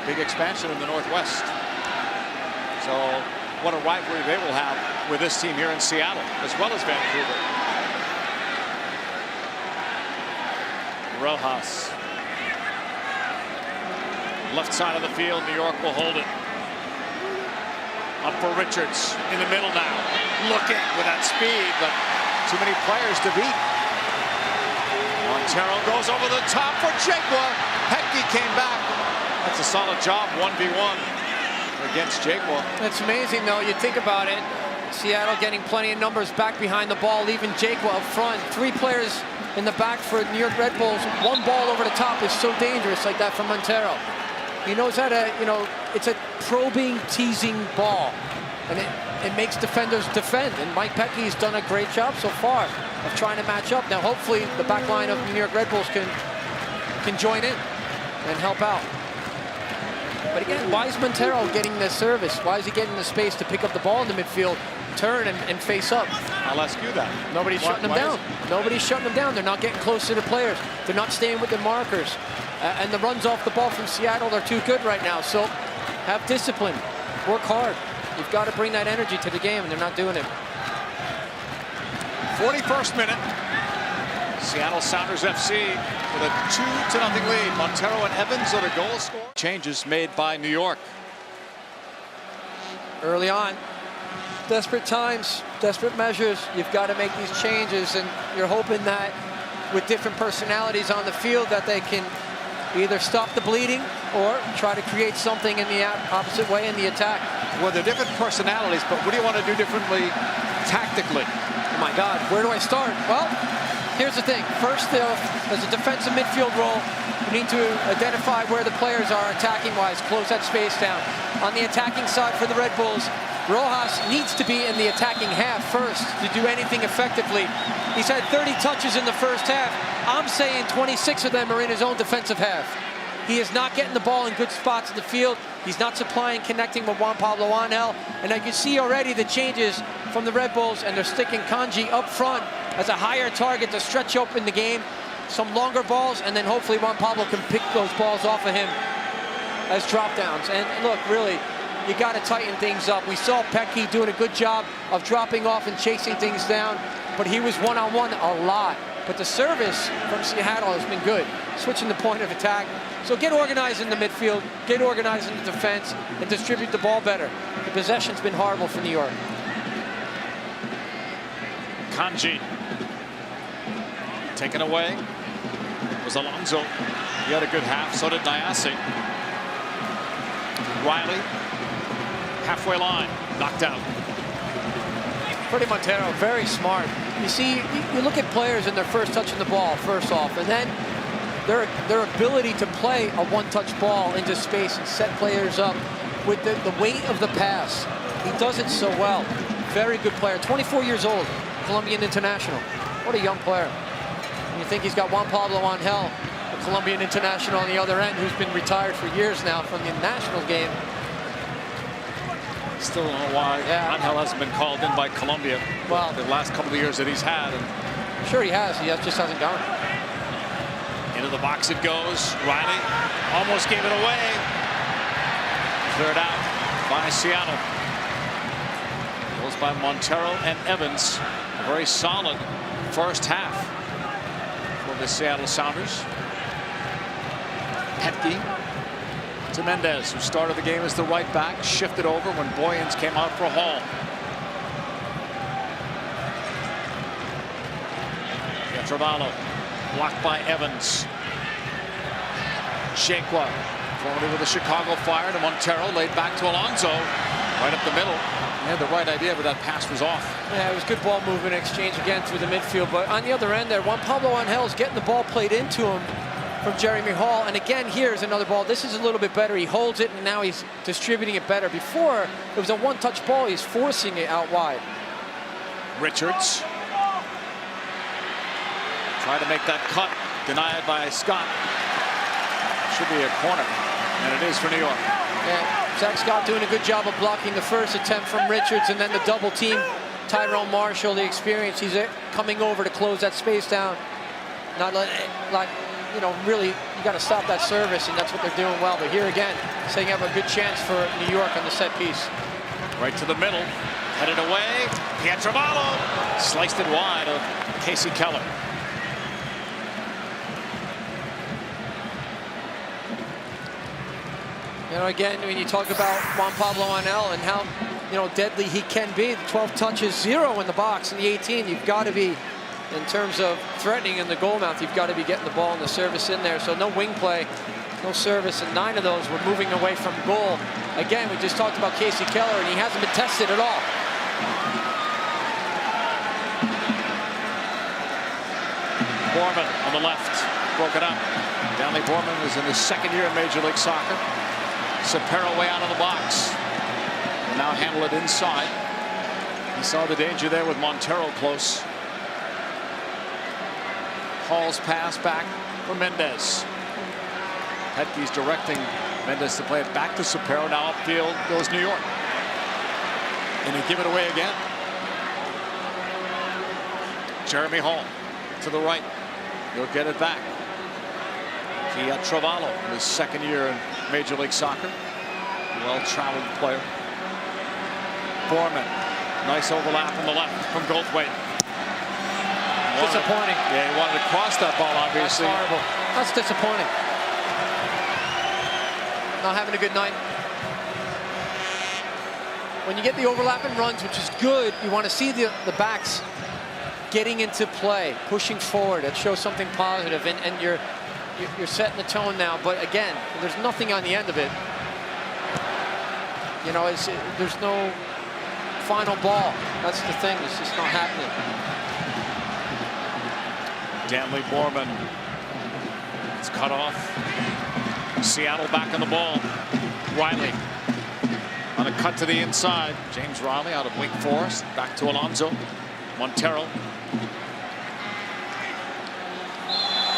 Big expansion in the Northwest. So what a rivalry they will have with this team here in Seattle, as well as Vancouver. Rojas. Left side of the field, New York will hold it. Up for Richards in the middle now. Looking with that speed, but too many players to beat. Montero goes over the top for Jagua. Petke came back. That's a solid job, 1v1 against Jagua. It's amazing, though. You think about it. Seattle getting plenty of numbers back behind the ball, leaving Jakwa up front. 3 players in the back for New York Red Bulls. One ball over the top is so dangerous, like that from Montero. He knows how to, you know, it's a probing, teasing ball, and it makes defenders defend. And Mike Peckey's done a great job so far of trying to match up. Now, hopefully, the back line of New York Red Bulls can join in and help out. But again, why is Montero getting the service? Why is he getting the space to pick up the ball in the midfield, turn and face up? I'll ask you that. Nobody's shutting them down. Nobody's shutting them down. They're not getting close to the players. They're not staying with their markers. And the runs off the ball from Seattle are too good right now. So have discipline. Work hard. You've got to bring that energy to the game, and they're not doing it. 41st minute. Seattle Sounders FC with a 2-0 lead. Montero and Evans are the goal scorer. Changes made by New York. Early on, desperate times, desperate measures. You've got to make these changes, and you're hoping that with different personalities on the field that they can either stop the bleeding or try to create something in the opposite way in the attack. Well, they're different personalities, but what do you want to do differently tactically? Oh my God, where do I start? Well, here's the thing. First, there's a defensive midfield role. You need to identify where the players are attacking-wise, close that space down. On the attacking side for the Red Bulls, Rojas needs to be in the attacking half first to do anything effectively. He's had 30 touches in the first half. I'm saying 26 of them are in his own defensive half. He is not getting the ball in good spots in the field. He's not supplying, connecting with Juan Pablo Angel. And I can see already the changes from the Red Bulls, and they're sticking Kanji up front as a higher target to stretch open the game. Some longer balls, and then hopefully Juan Pablo can pick those balls off of him as drop downs. And look, really, you got to tighten things up. We saw Pecky doing a good job of dropping off and chasing things down, but he was one-on-one a lot. But the service from Seattle has been good, switching the point of attack. So get organized in the midfield, get organized in the defense, and distribute the ball better. The possession's been horrible for New York. Kanji. Taken away was Alonso. He had a good half, so did Nyasi. Riley, halfway line, knocked out. Freddie Montero, very smart. You see, you look at players in their first touching the ball, first off, and then their ability to play a one-touch ball into space and set players up with the weight of the pass. He does it so well. Very good player. 24 years old, Colombian international. What a young player. And you think he's got Juan Pablo Angel, a Colombian international on the other end, who's been retired for years now from the national game. Still don't know why Angel hasn't been called in by Colombia the last couple of years that he's had. I'm sure he has. He just hasn't gone. Into the box it goes. Riley almost gave it away. Cleared out by Seattle. Goes by Montero and Evans. A very solid first half for the Seattle Sounders. Petke to Mendez, who started the game as the right back, shifted over when Boyens came out for Hall. Pietrovalo blocked by Evans. Jakwa forwarded with the Chicago Fire to Montero, laid back to Alonso, right up the middle. He had the right idea, but that pass was off. Yeah, it was good ball movement exchange again through the midfield, but on the other end there, Juan Pablo Angel's getting the ball played into him from Jeremy Hall, and again here's another ball. This is a little bit better. He holds it and now he's distributing it better. Before it was a one-touch ball, he's forcing it out wide. Richards tried to make that cut, denied by Scott. Should be a corner, and it is for New York. Yeah, Zach Scott doing a good job of blocking the first attempt from Richards, and then the double team. Tyrone Marshall, the experience, he's coming over to close that space down. Not like, you know, really, you got to stop that service, and that's what they're doing well. But here again, setting up a good chance for New York on the set piece. Right to the middle, headed away. Pietrovalo sliced it wide of Casey Keller. You know, again, when you talk about Juan Pablo Angel and how, you know, deadly he can be, 12 touches, 0 in the box in the 18, you've got to be, in terms of threatening in the goal mouth, you've got to be getting the ball and the service in there. So no wing play, no service, and 9 of those were moving away from goal. Again, we just talked about Casey Keller, and he hasn't been tested at all. Borman on the left, broke it up. Stanley Borman is in his second year in Major League Soccer. Sapero way out of the box. Will now handle it inside. He saw the danger there with Montero close. Hall's pass back for Mendez. Petke's directing Mendez to play it back to Sapero. Now upfield goes New York. And they give it away again. Jeremy Hall to the right. He'll get it back. Pietrovallo, his second year in Major League Soccer. Well-traveled player. Borman, nice overlap on the left from Goldthwait. Disappointing. Yeah, he wanted to cross that ball, obviously. That's horrible. That's disappointing. Not having a good night. When you get the overlapping runs, which is good, you want to see the backs getting into play, pushing forward. That shows something positive, and you're setting the tone now. But again, there's nothing on the end of it. You know, there's no final ball. That's the thing. It's just not happening. Stanley Borman. It's cut off. Seattle back on the ball. Riley on a cut to the inside. James Riley out of Wake Forest. Back to Alonso. Montero.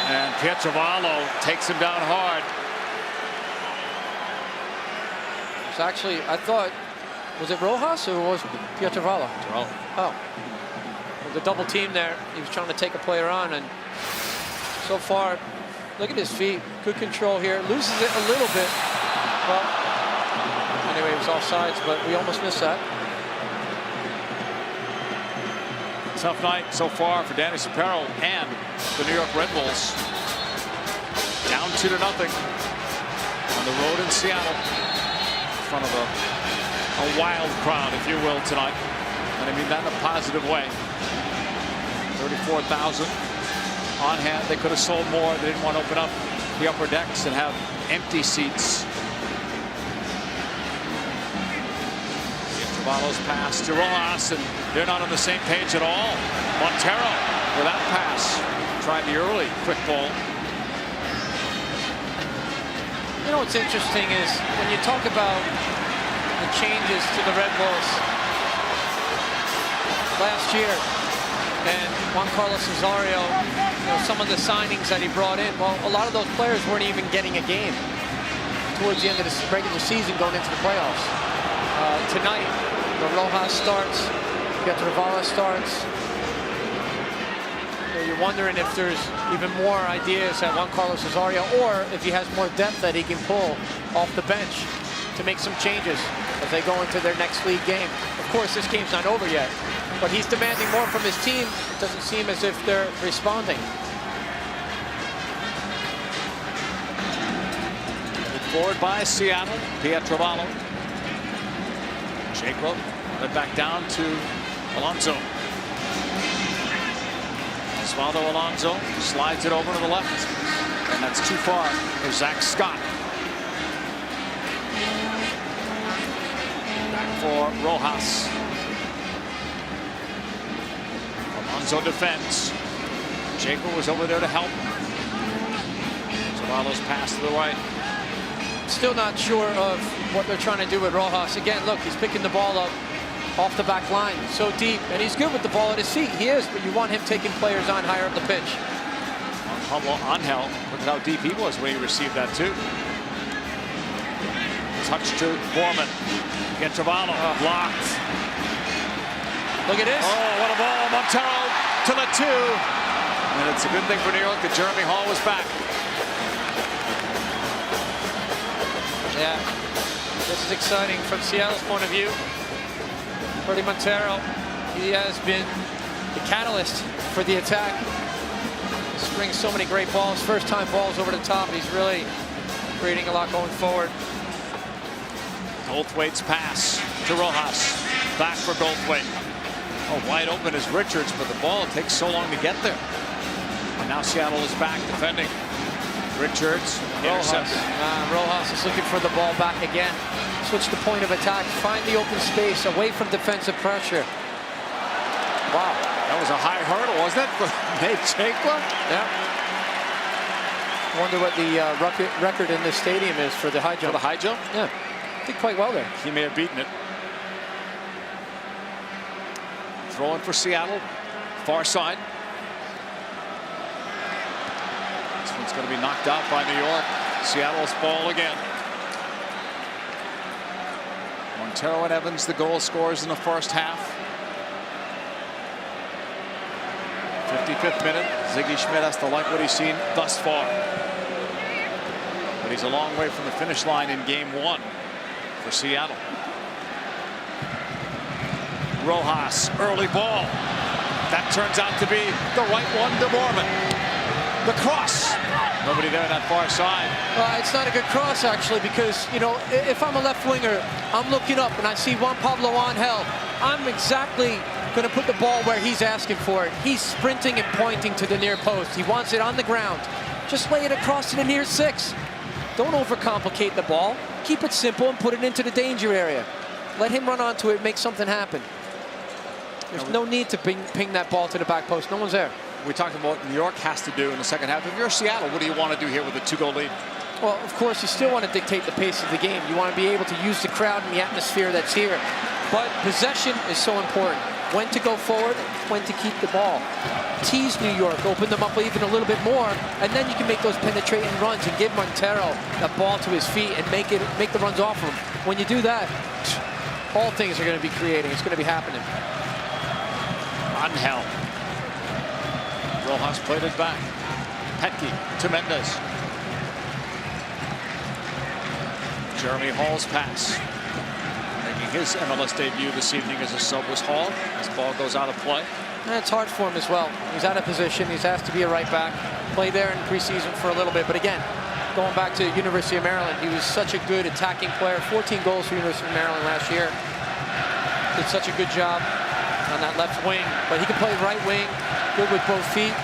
And Pietrovallo takes him down hard. It's actually, I thought, was it Rojas or was it Pietrovallo? Oh. The double team there. He was trying to take a player on, and so far, look at his feet. Good control here. Loses it a little bit. Well, anyway, it was offsides, but we almost missed that. Tough night so far for Danny Sapero and the New York Red Bulls. Down 2-0 on the road in Seattle, in front of a wild crowd, if you will, tonight. And I mean that in a positive way. 34,000 on hand. They could have sold more. They didn't want to open up the upper decks and have empty seats. Cavallo's pass to Rojas, and they're not on the same page at all. Montero with that pass. Tried the early quick ball. You know what's interesting is when you talk about the changes to the Red Bulls last year, and Juan Carlos Osorio, you know, some of the signings that he brought in, well, a lot of those players weren't even getting a game towards the end of the regular season going into the playoffs. Tonight, the Rojas starts, Pietrovallo starts. So you're wondering if there's even more ideas at Juan Carlos Osorio, or if he has more depth that he can pull off the bench to make some changes as they go into their next league game. Of course, this game's not over yet, but he's demanding more from his team. It doesn't seem as if they're responding. Forward by Seattle, Pietrovallo. Jacob, let back down to Alonso. Osvaldo Alonso slides it over to the left, and that's too far for Zach Scott. Back for Rojas. Alonso defends. Jacob was over there to help. Osvaldo's pass to the right. Still not sure of what they're trying to do with Rojas. Again, look, he's picking the ball up off the back line, so deep, and he's good with the ball at his feet. He is, but you want him taking players on higher up the pitch. Angel, look at how deep he was when he received that too. Touch to Borman. Pietrovallo blocked. Look at this. Oh, what a ball. Montero to the 2. And it's a good thing for New York that Jeremy Hall was back. Yeah, this is exciting from Seattle's point of view. Freddie Montero, he has been the catalyst for the attack. He springs so many great balls, first-time balls over the top. He's really creating a lot going forward. Goldthwait's pass to Rojas. Back for Goldthwait. Oh, wide open is Richards, but the ball takes so long to get there. And now Seattle is back defending. Richards intercepted. Rojas is looking for the ball back again. switch the point of attack, find the open space away from defensive pressure. Wow, that was a high hurdle, wasn't it, for Nate Chakla? Yeah. Wonder what the record in this stadium is for the high jump. For the high jump? Yeah, did quite well there. He may have beaten it. Throwing for Seattle, far side. This one's going to be knocked out by New York. Seattle's ball again. Montero and Evans, the goal scorers in the first half. 55th minute. Ziggy Schmidt has to like what he's seen thus far. But he's a long way from the finish line in game 1 for Seattle. Rojas, early ball. That turns out to be the right one to Mormon. The cross. Nobody there on that far side. It's not a good cross, actually, because, you know, if I'm a left winger, I'm looking up and I see Juan Pablo Angel. I'm exactly going to put the ball where he's asking for it. He's sprinting and pointing to the near post. He wants it on the ground. Just lay it across to the near 6. Don't overcomplicate the ball. Keep it simple and put it into the danger area. Let him run onto it and make something happen. There's no need to ping that ball to the back post. No one's there. We talked about what New York has to do in the second half. If you're Seattle, what do you want to do here with a 2-goal lead? Well, of course, you still want to dictate the pace of the game. You want to be able to use the crowd and the atmosphere that's here. But possession is so important. When to go forward, when to keep the ball. Tease New York, open them up even a little bit more, and then you can make those penetrating runs and give Montero that ball to his feet and make the runs off of him. When you do that, all things are going to be creating. It's going to be happening. Angel. Rojas played it back. Petke to Mendez. Jeremy Hall's pass. Making his MLS debut this evening as a sub was Hall. This ball goes out of play. And it's hard for him as well. He's out of position. He's asked to be a right back. Played there in preseason for a little bit. But again, going back to University of Maryland, he was such a good attacking player. 14 goals for University of Maryland last year. Did such a good job on that left wing. But he can play right wing. Good with both feet.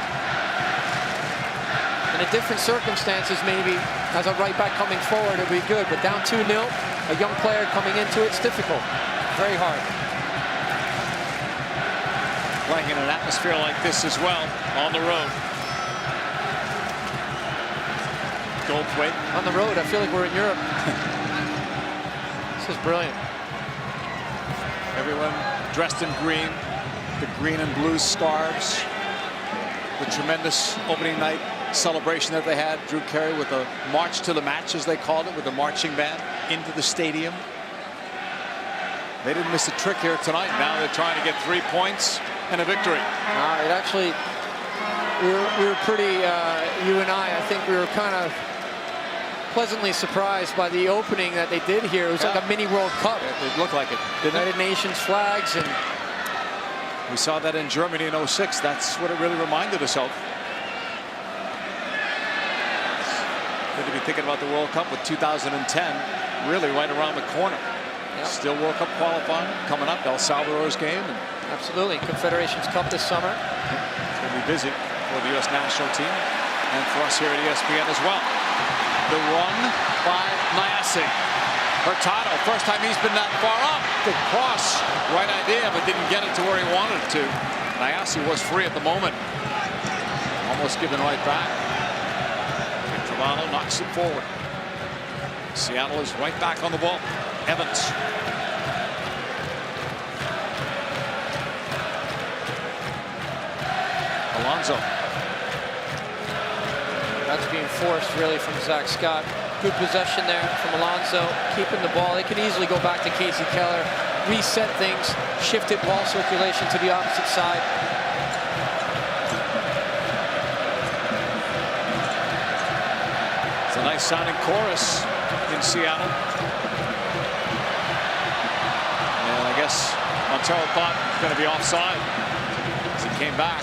In different circumstances, maybe as a right back coming forward, it'll be good. But down 2-0, a young player coming into it's difficult. Very hard. Playing in an atmosphere like this as well on the road. Goldthwait on the road. I feel like we're in Europe. This is brilliant. Everyone dressed in green, the green and blue scarves. The tremendous opening night celebration that they had. Drew Carey with a march to the match, as they called it, with the marching band into the stadium. They didn't miss a trick here tonight. Now they're trying to get 3 points and a victory. It actually, we were pretty, you and I think we were kind of pleasantly surprised by the opening that they did here. It was like a mini World Cup. It looked like it, didn't it? United Nations flags, and we saw that in Germany in '06. That's what it really reminded us of. Good to be thinking about the World Cup with 2010 really right around the corner. Yep. Still World Cup qualifying coming up. El Salvador's game. And absolutely. Confederations Cup this summer. It's going to be busy for the U.S. national team and for us here at ESPN as well. The run by Nyasi. Hurtado, first time he's been that far up. Good cross. Right idea, but didn't get it to where he wanted it to. Nyasi was free at the moment. Almost given right back. Travalo knocks it forward. Seattle is right back on the ball. Evans. Alonso. That's being forced really from Zach Scott. Good possession there from Alonso, keeping the ball. They can easily go back to Casey Keller, reset things, shifted ball circulation to the opposite side. It's a nice sounding chorus in Seattle. And I guess Montero thought it was going to be offside as he came back.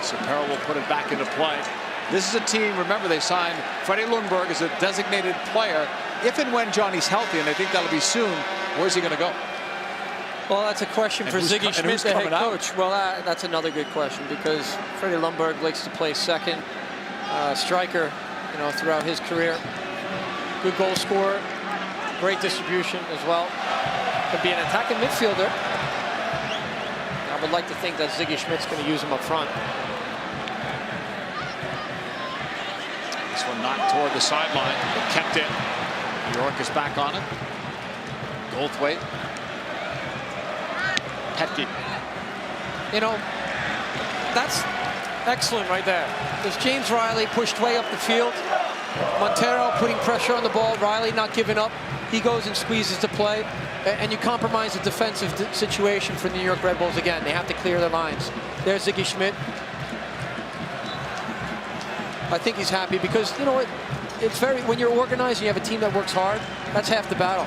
So Perro will put it back into play. This is a team, remember, they signed Freddie Lundberg as a designated player. If and when Johnny's healthy, and I think that'll be soon, where's he going to go? Well, that's a question for Ziggy Schmidt, the head coach. Well, that's another good question, because Freddie Lundberg likes to play second striker, throughout his career. Good goal scorer. Great distribution as well. Could be an attacking midfielder. I would like to think that Ziggy Schmidt's going to use him up front. This one knocked toward the sideline, but kept in. New York is back on it. Goldthwait. Petke. You know, that's excellent right there. There's James Riley pushed way up the field. Montero putting pressure on the ball. Riley not giving up. He goes and squeezes the play. And you compromise the defensive situation for the New York Red Bulls again. They have to clear their lines. There's Ziggy Schmidt. I think he's happy because, you know what, it's very, when you're organized, you have a team that works hard, that's half the battle.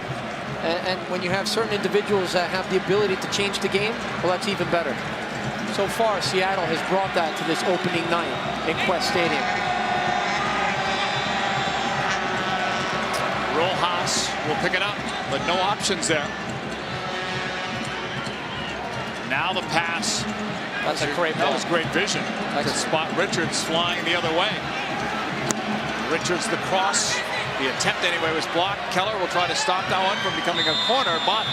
And when you have certain individuals that have the ability to change the game, well, that's even better. So far, Seattle has brought that to this opening night in Quest Stadium. Rojas will pick it up, but no options there. Now the pass. That's a great ball. That was great vision to spot Richards flying the other way. Richards the cross. The attempt anyway was blocked. Keller will try to stop that one from becoming a corner, but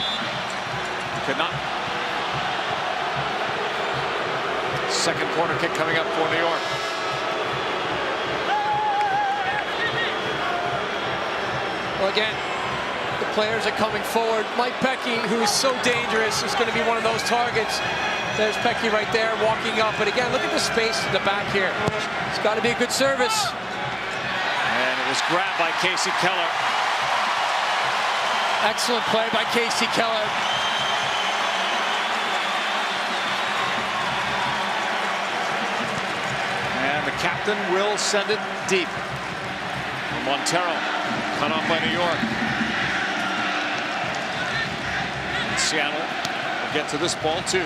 could not. Second corner kick coming up for New York. Well, again, the players are coming forward. Mike Petke, who is so dangerous, is going to be one of those targets. There's Petke right there walking up. But again, look at the space in the back here. It's got to be a good service. And it was grabbed by Casey Keller. Excellent play by Casey Keller. And the captain will send it deep. Montero cut off by New York. And Seattle will get to this ball too.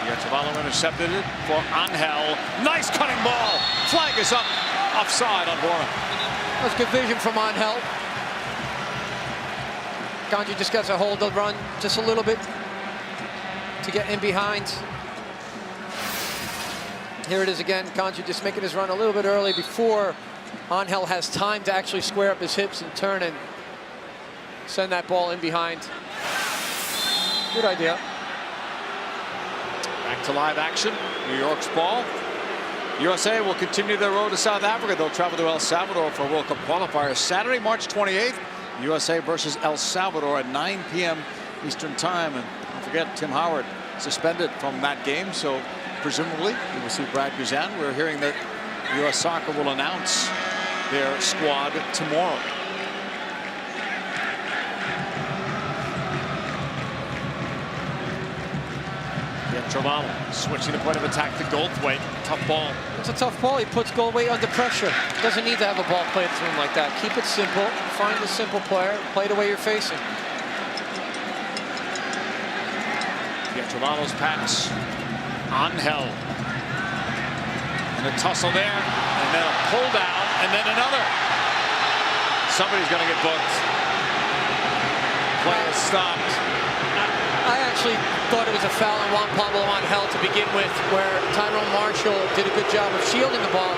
Chavallo intercepted it for Angel. Nice cutting ball. Flag is up. Offside on Bora. That's good vision from Angel. Ganji just got to hold the run just a little bit to get in behind. Here it is again. Ganji just making his run a little bit early before Angel has time to actually square up his hips and turn and send that ball in behind. Good idea. Back to live action. New York's ball. USA will continue their road to South Africa. They'll travel to El Salvador for World Cup qualifiers Saturday, March 28th. USA versus El Salvador at 9 p.m. Eastern Time. And don't forget, Tim Howard suspended from that game, so presumably we will see Brad Guzan. We're hearing that U.S. Soccer will announce their squad tomorrow. Chavallo switching the point of attack to Goldthwait. Tough ball. It's a tough ball. He puts Goldthwait under pressure. Doesn't need to have a ball played through him like that. Keep it simple. Find the simple player. Play the way you're facing. Chavallo's pass. Angel. And a tussle there. And then a pull down. And then another. Somebody's going to get booked. Play is stopped. I actually thought it was a foul on Juan Pablo Angel to begin with, where Tyrone Marshall did a good job of shielding the ball.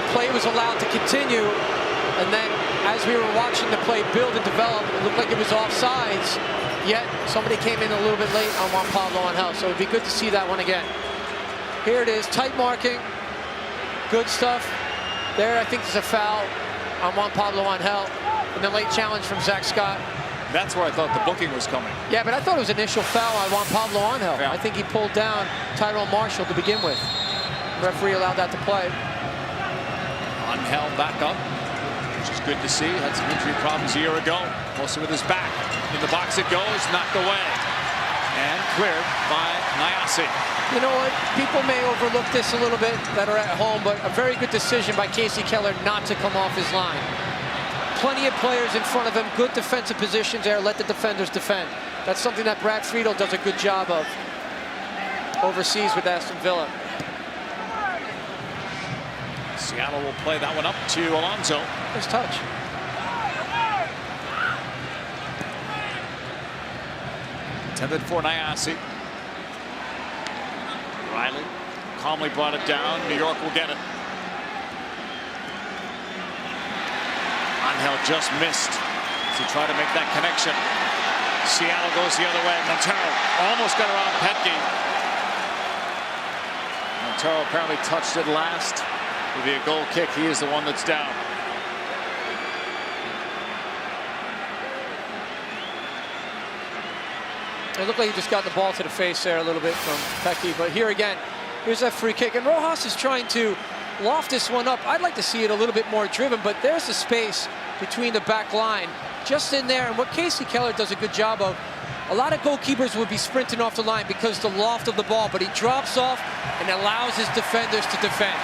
The play was allowed to continue, and then as we were watching the play build and develop, it looked like it was offsides, yet somebody came in a little bit late on Juan Pablo Angel, so it'd be good to see that one again. Here it is, tight marking, good stuff. There, I think there's a foul on Juan Pablo Angel, and the late challenge from Zach Scott. That's where I thought the booking was coming. Yeah, but I thought it was initial foul on Juan Pablo Angel. Yeah. I think he pulled down Tyrone Marshall to begin with. The referee allowed that to play. Angel back up, which is good to see. Had some injury problems a year ago, mostly with his back. In the box it goes, knocked away. And cleared by Nyasi. You know what? People may overlook this a little bit that are at home, but a very good decision by Casey Keller not to come off his line. Plenty of players in front of him, good defensive positions there, let the defenders defend. That's something that Brad Friedel does a good job of overseas with Aston Villa. Seattle will play that one up to Alonso. Nice touch. Intended for Nyasi. Riley calmly brought it down. New York will get it. Hell just missed to try to make that connection. Seattle goes the other way. Montero almost got around Petke. Montero apparently touched it last. Will be a goal kick. He is the one that's down. It looked like he just got the ball to the face there a little bit from Petke, but here again, here's that free kick, and Rojas is trying to loft this one up. I'd like to see it a little bit more driven, but there's the space between the back line, just in there, and what Casey Keller does a good job of, a lot of goalkeepers would be sprinting off the line because the loft of the ball, but he drops off and allows his defenders to defend.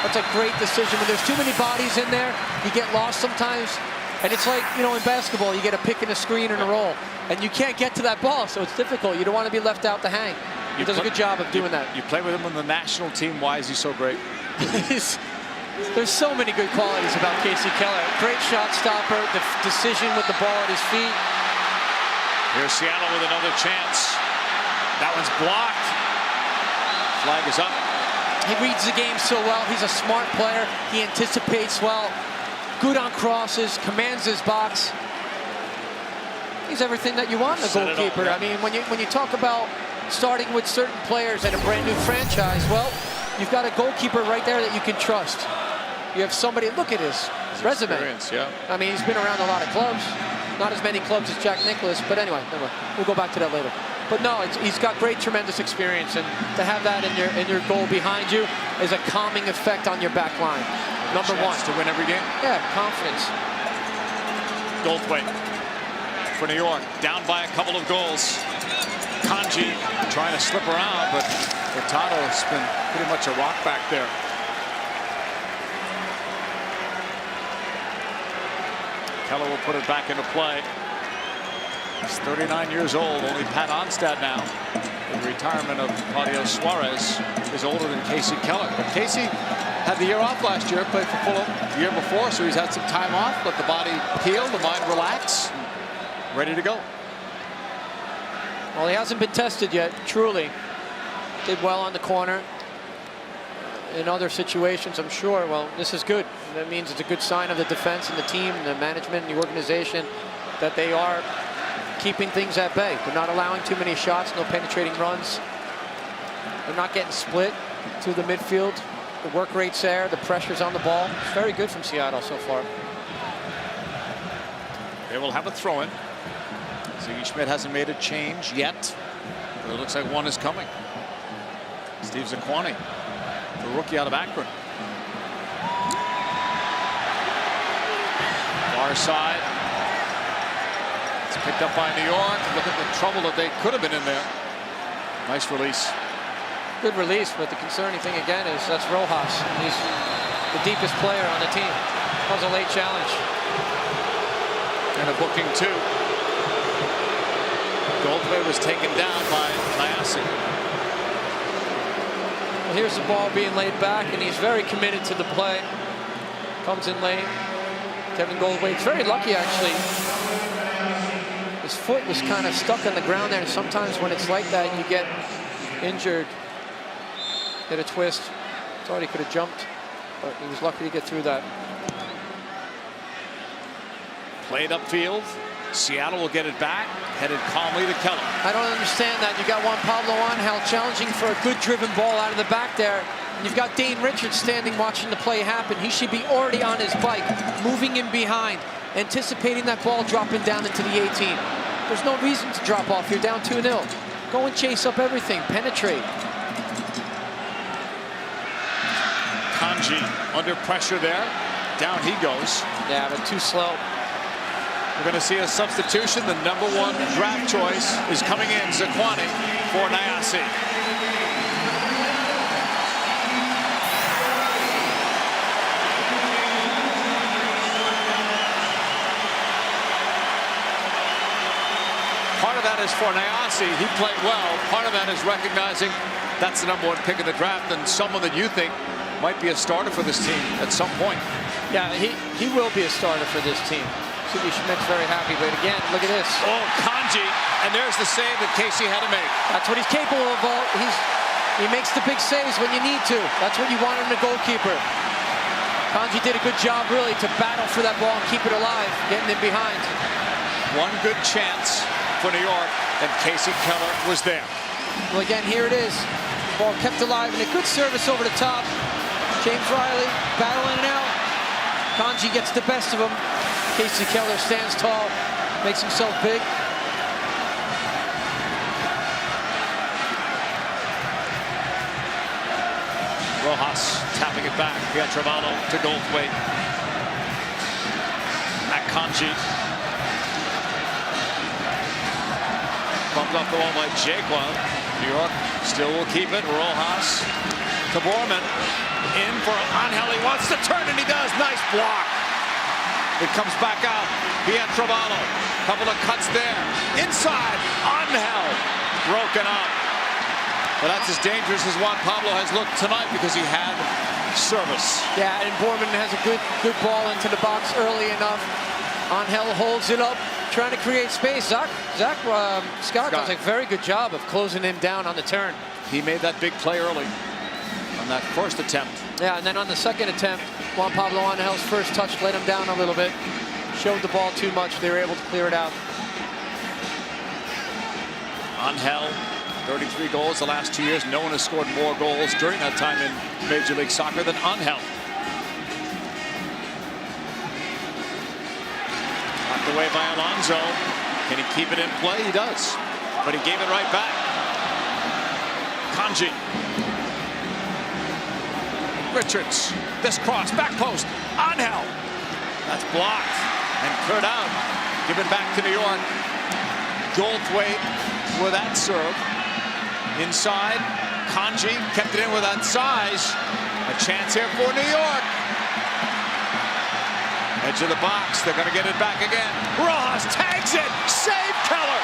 That's a great decision. When there's too many bodies in there, you get lost sometimes, and it's like, you know, in basketball, you get a pick and a screen and a roll, and you can't get to that ball, so it's difficult. You don't want to be left out to hang. He does a good job of doing that. You play with him on the national team. Why is he so great? There's so many good qualities about Casey Keller. Great shot stopper, the decision with the ball at his feet. Here's Seattle with another chance. That one's blocked. Flag is up. He reads the game so well. He's a smart player. He anticipates well. Good on crosses, commands his box. He's everything that you want in a goalkeeper. I mean, when you talk about starting with certain players at a brand new franchise, well, you've got a goalkeeper right there that you can trust. You have somebody, look at his resume. Yeah. I mean, he's been around a lot of clubs. Not as many clubs as Jack Nicklaus, but anyway, we'll go back to that later. But no, he's got great, tremendous experience, and to have that in your goal behind you is a calming effect on your back line. Number one. To win every game? Yeah, confidence. Goldthwait for New York, down by a couple of goals. Kanji trying to slip around, but Hurtado's been pretty much a rock back there. Keller will put it back into play. He's 39 years old, only Pat Onstad now. The retirement of Claudio Suarez is older than Casey Keller. But Casey had the year off last year, played for Fulham the year before, so he's had some time off, let the body heal, the mind relax, ready to go. Well, he hasn't been tested yet, truly. Did well on the corner. In other situations, I'm sure, well, this is good. That means it's a good sign of the defense and the team, and the management and the organization, that they are keeping things at bay. They're not allowing too many shots, no penetrating runs. They're not getting split through the midfield. The work rate's there, the pressure's on the ball. It's very good from Seattle so far. They will have a throw-in. Ziggy Schmidt hasn't made a change yet, but it looks like one is coming. Steve Zaquani, the rookie out of Akron. Far side. It's picked up by New York. Look at the trouble that they could have been in there. Nice release. Good release, but the concerning thing again is that's Rojas. He's the deepest player on the team. That was a late challenge. And a booking too. Goldthwait was taken down by Nyasi. Well, here's the ball being laid back, and he's very committed to the play. Comes in late. Kevin Goldthwait's very lucky, actually. His foot was kind of stuck on the ground there, and sometimes when it's like that, you get injured. Hit a twist. Thought he could have jumped, but he was lucky to get through that. Played upfield. Seattle will get it back. Headed calmly to Keller. I don't understand that. You got Juan Pablo Angel challenging for a good driven ball out of the back there. And you've got Dane Richards standing watching the play happen. He should be already on his bike, moving in behind, anticipating that ball dropping down into the 18. There's no reason to drop off. You're down 2-0. Go and chase up everything. Penetrate. Kanji under pressure there. Down he goes. Yeah, but too slow. We're going to see a substitution. The #1 draft choice is coming in, Zaquani for Nyasi. Part of that is for Nyasi. He played well. Part of that is recognizing that's the #1 pick of the draft and someone that you think might be a starter for this team at some point. Yeah, he will be a starter for this team. Ziggy Schmidt's very happy, but again, look at this. Oh, Kanji, and there's the save that Casey had to make. That's what he's capable of. He makes the big saves when you need to. That's what you want in a goalkeeper. Kanji did a good job, really, to battle for that ball and keep it alive, getting in behind. One good chance for New York, and Casey Keller was there. Well, again, here it is. Ball kept alive, and a good service over the top. James Riley battling it out. Kanji gets the best of him. Casey Keller stands tall, makes himself big. Rojas tapping it back. Pietrovallo to Goldthwait. At Kanji. Bumped off the wall by Jaquan. New York still will keep it. Rojas to Borman. In for Angel. He wants to turn, and he does. Nice block. It comes back out. Pietrovallo. Couple of cuts there. Inside. Angel. Broken up. But that's as dangerous as Juan Pablo has looked tonight because he had service. Yeah, and Borman has a good ball into the box early enough. Angel holds it up, trying to create space. Scott does a very good job of closing him down on the turn. He made that big play early on that first attempt. Yeah, and then on the second attempt, Juan Pablo Angel's first touch let him down a little bit. Showed the ball too much. They were able to clear it out. Angel, 33 goals the last 2 years. No one has scored more goals during that time in Major League Soccer than Angel. Knocked away by Alonso. Can he keep it in play? He does. But he gave it right back. Kanji. Richards. This cross. Back post. Angel. That's blocked and cleared out. Give it back to New York. Goldthwait with that serve. Inside, Kanji kept it in with that size. A chance here for New York. Edge of the box, they're going to get it back again. Rojas tags it, save Keller.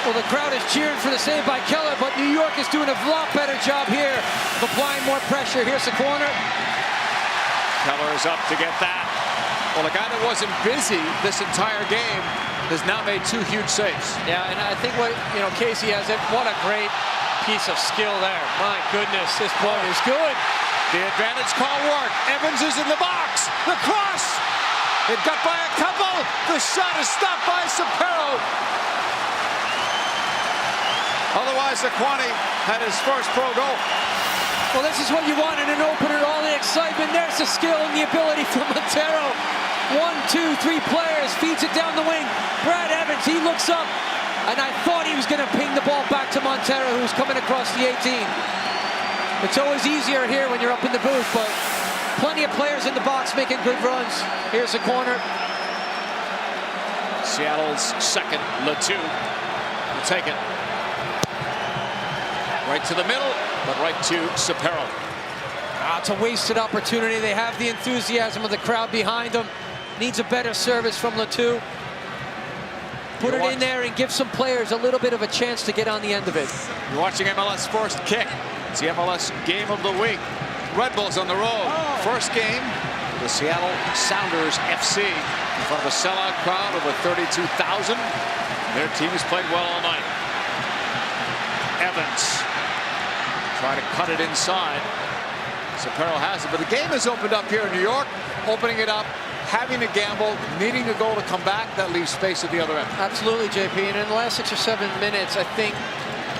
Well, the crowd is cheering for the save by Keller, but New York is doing a lot better job here of applying more pressure. Here's the corner. Keller is up to get that. Well, a guy that wasn't busy this entire game has now made 2 huge saves. Yeah, and I think Casey has it. What a great piece of skill there. My goodness, this ball is good. The advantage call worked. Evans is in the box. The cross. It got by a couple. The shot is stopped by Sapero. Otherwise, Zaquani had his first pro goal. Well, this is what you want in an opener, all the excitement. There's the skill and the ability from Montero. 1, 2, 3 players, feeds it down the wing. Brad Evans, he looks up, and I thought he was going to ping the ball back to Montero, who's coming across the 18. It's always easier here when you're up in the booth, but plenty of players in the box making good runs. Here's the corner. Seattle's second, Letou will take it. Right to the middle, but right to Sapero. It's a wasted opportunity. They have the enthusiasm of the crowd behind them. Needs a better service from Letou. Put it in there and give some players a little bit of a chance to get on the end of it. You're watching MLS First Kick. It's the MLS Game of the Week. Red Bulls on the road. First game, the Seattle Sounders FC. In front of a sellout crowd, over 32,000. Their team has played well all night. Evans trying to cut it inside. Sapero has it, but the game has opened up here in New York. Opening it up, having to gamble, needing a goal to come back. That leaves space at the other end. Absolutely, JP. And in the last 6 or 7 minutes, I think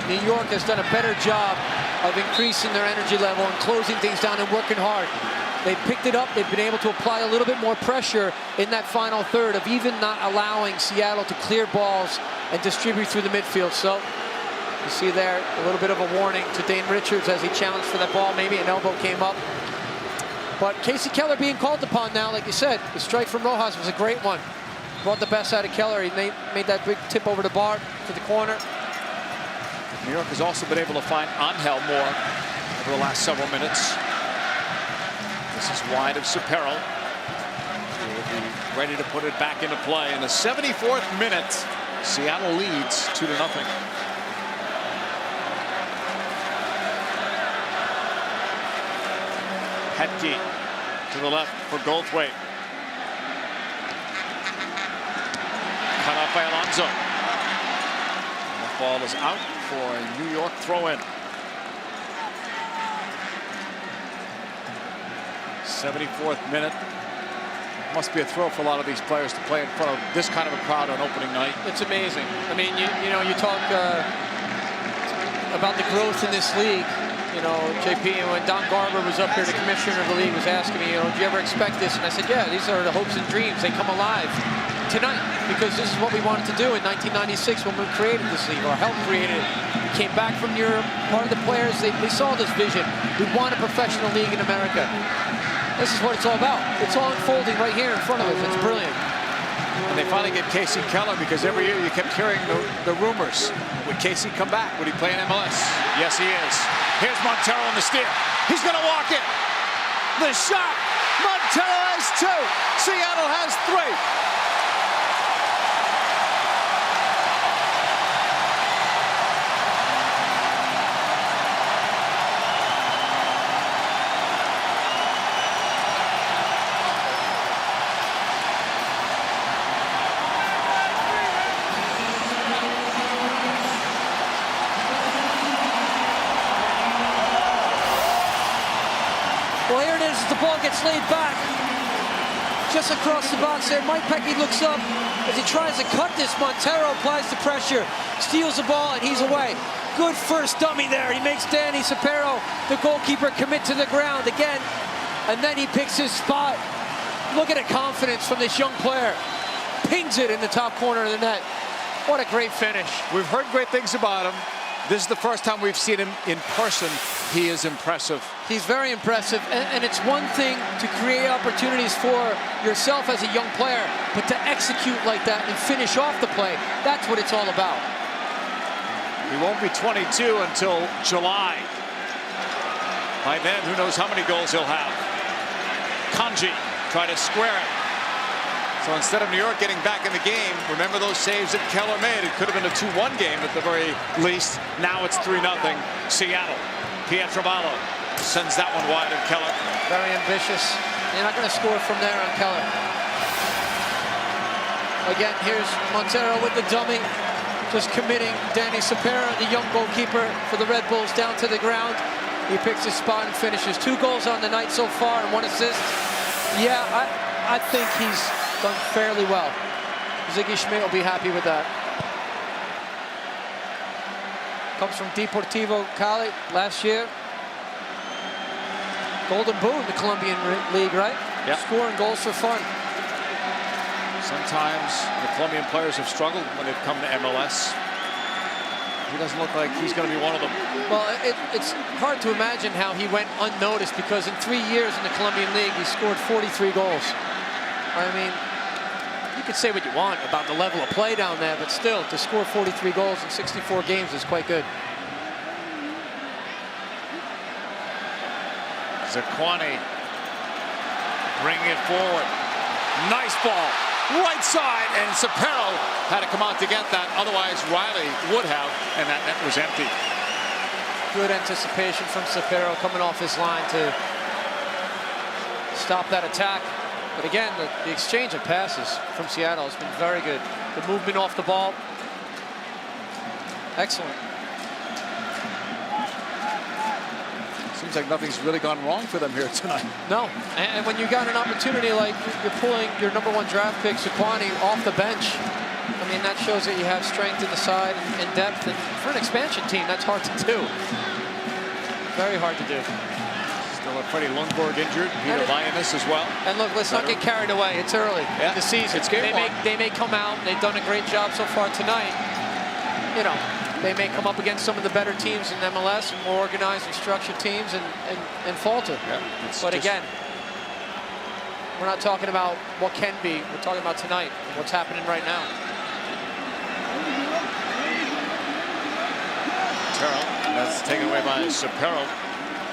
New York has done a better job of increasing their energy level and closing things down and working hard. They've picked it up. They've been able to apply a little bit more pressure in that final third of even not allowing Seattle to clear balls and distribute through the midfield. So you see there a little bit of a warning to Dane Richards as he challenged for that ball. Maybe an elbow came up. But Casey Keller being called upon now, like you said, the strike from Rojas was a great one. Brought the best out of Keller. He made that big tip over the bar to the corner. New York has also been able to find Angel more over the last several minutes. This is wide of Sapero. He will be ready to put it back into play. In the 74th minute, Seattle leads 2-0. Hetke to the left for Goldthwait. zone. And the ball is out for a New York throw-in. 74th minute. Must be a thrill for a lot of these players to play in front of this kind of a crowd on opening night. It's amazing. I mean, you know, you talk about the growth in this league. You know, JP, and when Don Garber was up here, the commissioner of the league was asking me, you know, do you ever expect this? And I said, yeah, these are the hopes and dreams. They come alive tonight because this is what we wanted to do in 1996 when we created this league, or helped create it. We came back from Europe. Part of the players, they saw this vision. We want a professional league in America. This is what it's all about. It's all unfolding right here in front of us. It's brilliant. And they finally get Casey Keller, because every year you kept hearing the rumors. Would Casey come back? Would he play in MLS? Yes, he is. Here's Montero on the steer. He's going to walk in. The shot. Montero has 2. Seattle has 3. Well, here it is as the ball gets laid back. Just across the box there. Mike Pecky looks up as he tries to cut this. Montero applies the pressure, steals the ball, and he's away. Good first dummy there. He makes Danny Sapero, the goalkeeper, commit to the ground again. And then he picks his spot. Look at the confidence from this young player. Pings it in the top corner of the net. What a great finish. We've heard great things about him. This is the first time we've seen him in person. He is impressive. He's very impressive, and it's one thing to create opportunities for yourself as a young player, but to execute like that and finish off the play, that's what it's all about. He won't be 22 until July. By then, who knows how many goals he'll have. Kanji try to square it. So instead of New York getting back in the game, remember those saves that Keller made? It could have been a 2-1 game at the very least. Now it's 3-0. Seattle. Pietrovallo sends that one wide of Keller. Very ambitious. You're not going to score from there on Keller. Again, here's Montero with the dummy. Just committing Danny Sapero, the young goalkeeper for the Red Bulls, down to the ground. He picks his spot and finishes. 2 goals on the night so far and 1 assist. Yeah, I think he's done fairly well. Ziggy Schmidt will be happy with that. Comes from Deportivo Cali last year. Golden Boot in the Colombian League, right? Yep. Scoring goals for fun. Sometimes the Colombian players have struggled when they've come to MLS. He doesn't look like he's going to be one of them. Well, it's hard to imagine how he went unnoticed, because in 3 years in the Colombian League, he scored 43 goals. I mean, you could say what you want about the level of play down there, but still, to score 43 goals in 64 games is quite good. Zaquani bringing it forward. Nice ball. Right side, and Sapero had to come out to get that. Otherwise, Riley would have, and that net was empty. Good anticipation from Sapero coming off his line to stop that attack. But again, the exchange of passes from Seattle has been very good. The movement off the ball, excellent. Seems like nothing's really gone wrong for them here tonight. No, and when you got an opportunity like you're pulling your #1 draft pick, Zaquani, off the bench, I mean, that shows that you have strength in the side and depth. And for an expansion team, that's hard to do. Very hard to do. Still a Freddie Lundborg injured. Peter Lioness as well. And look, let's not get carried away. It's early in the season. It's game one. They may come out. They've done a great job so far tonight. You know, they may come up against some of the better teams in MLS and more organized and structured teams and falter. Yeah, but again, we're not talking about what can be. We're talking about tonight, what's happening right now. Terrell, that's taken away by Sapero.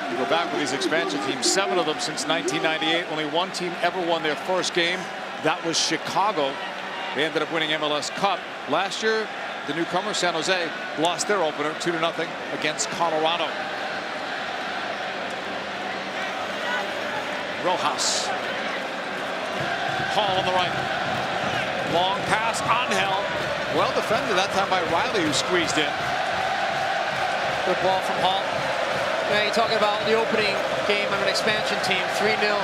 You go back with these expansion teams, 7 of them since 1998. Only 1 team ever won their first game. That was Chicago. They ended up winning MLS Cup. Last year, the newcomer, San Jose, lost their opener 2-0 against Colorado. Rojas. Hall on the right. Long pass, Angel. Well defended that time by Riley, who squeezed in. Good ball from Hall. Yeah, you're talking about the opening game of an expansion team, 3-0.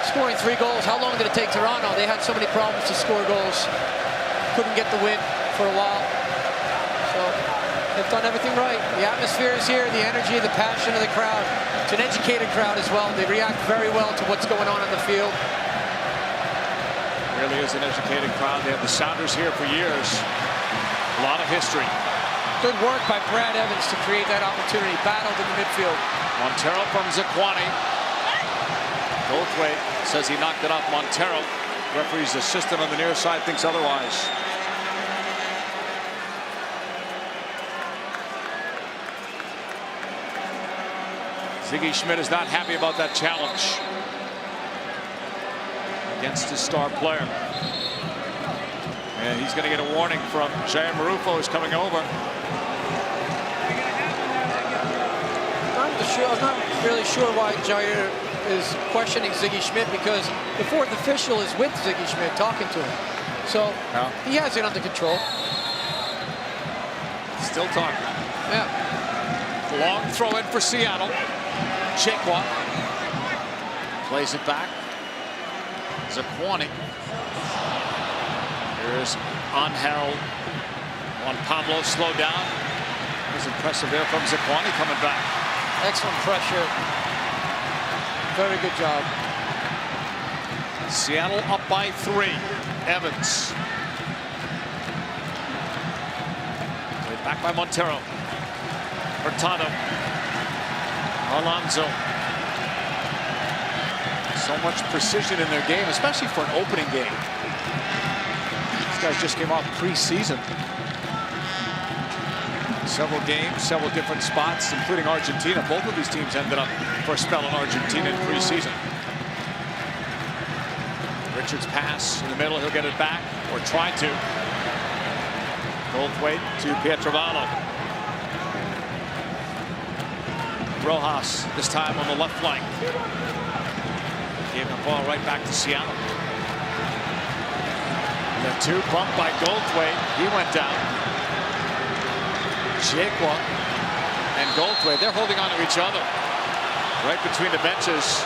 Scoring 3 goals. How long did it take Toronto? They had so many problems to score goals. Couldn't get the win for a while. So they've done everything right. The atmosphere is here, the energy, the passion of the crowd. It's an educated crowd as well. They react very well to what's going on the field. Really is an educated crowd. They have the Sounders here for years. A lot of history. Good work by Brad Evans to create that opportunity. Battled in the midfield. Montero from Zaquani. Goldthwait says he knocked it off Montero. Referee's assistant on the near side thinks otherwise. Ziggy Schmidt is not happy about that challenge against his star player. And he's going to get a warning from Jair Marufo, who's coming over. I'm not really sure why Jair is questioning Ziggy Schmidt, because the 4th official is with Ziggy Schmidt talking to him. So he has it under control. Still talking. Yeah. Long throw in for Seattle. Chekwa plays it back. Zaquani. Here's Angel. Juan Pablo slow down. It was impressive there from Zaquani coming back. Excellent pressure. Very good job. Seattle up by 3. Evans. Played back by Montero. Hurtado. Alonso. So much precision in their game, especially for an opening game. These guys just came off preseason. Several games, several different spots, including Argentina. Both of these teams ended up for a spell in Argentina in preseason. Richards pass in the middle. He'll get it back, or try to. Goldthwait to Pietrovallo. Rojas, this time on the left flank. Gave the ball right back to Seattle. The 2 bumped by Goldthwait. He went down. Chekwa and Goldthwait, they're holding on to each other right between the benches.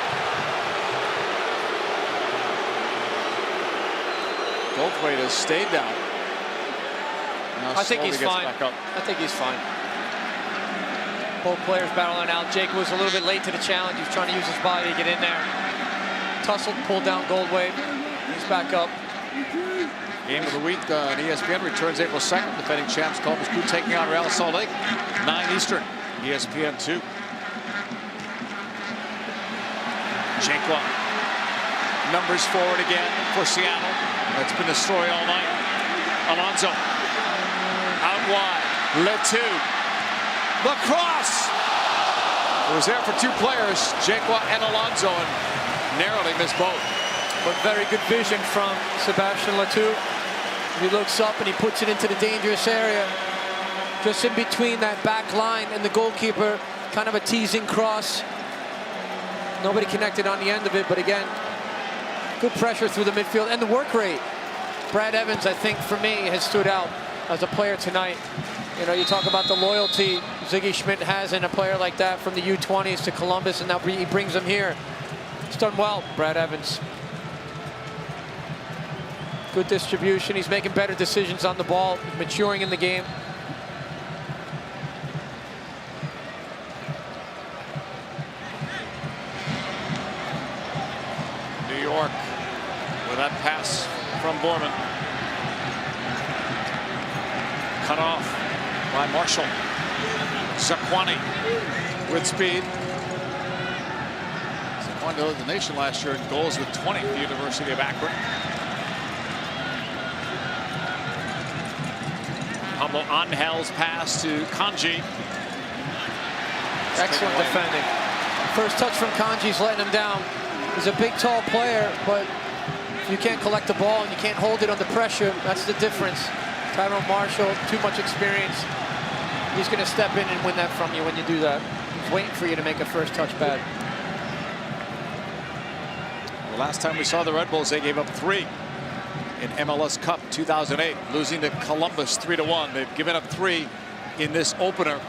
Goldthwait has stayed down. Now I think he's fine. I think he's fine. Both players battling out. Jake was a little bit late to the challenge. He's trying to use his body to get in there. Tussled, pulled down Goldthwait. He's back up. Game of the week on ESPN returns April 2nd. Defending champs Columbus Crew taking on Real Salt Lake. 9 Eastern. ESPN 2. Chekwa. Numbers forward again for Seattle. That's been the story all night. Alonso. Out wide. Letu. The cross. It was there for 2 players, Chekwa and Alonso, and narrowly missed both. But very good vision from Sebastian Letu. He looks up and he puts it into the dangerous area. Just in between that back line and the goalkeeper. Kind of a teasing cross. Nobody connected on the end of it, but again, good pressure through the midfield and the work rate. Brad Evans, I think, for me, has stood out as a player tonight. You know, you talk about the loyalty Ziggy Schmidt has in a player like that from the U20s to Columbus, and now he brings them here. He's done well, Brad Evans. Good distribution. He's making better decisions on the ball, maturing in the game. New York with that pass from Borman. Cut off by Marshall. Zaquani with speed. Zaquani led the nation last year in goals with 20 for the University of Akron. Pablo Angel's pass to Kanji. Excellent defending. First touch from Kanji's letting him down. He's a big, tall player, but if you can't collect the ball and you can't hold it under pressure, that's the difference. Tyrone Marshall, too much experience. He's going to step in and win that from you when you do that. He's waiting for you to make a first touch bad. The last time we saw the Red Bulls, they gave up 3 in MLS Cup 2008, losing to Columbus 3-1. They've given up 3 in this opener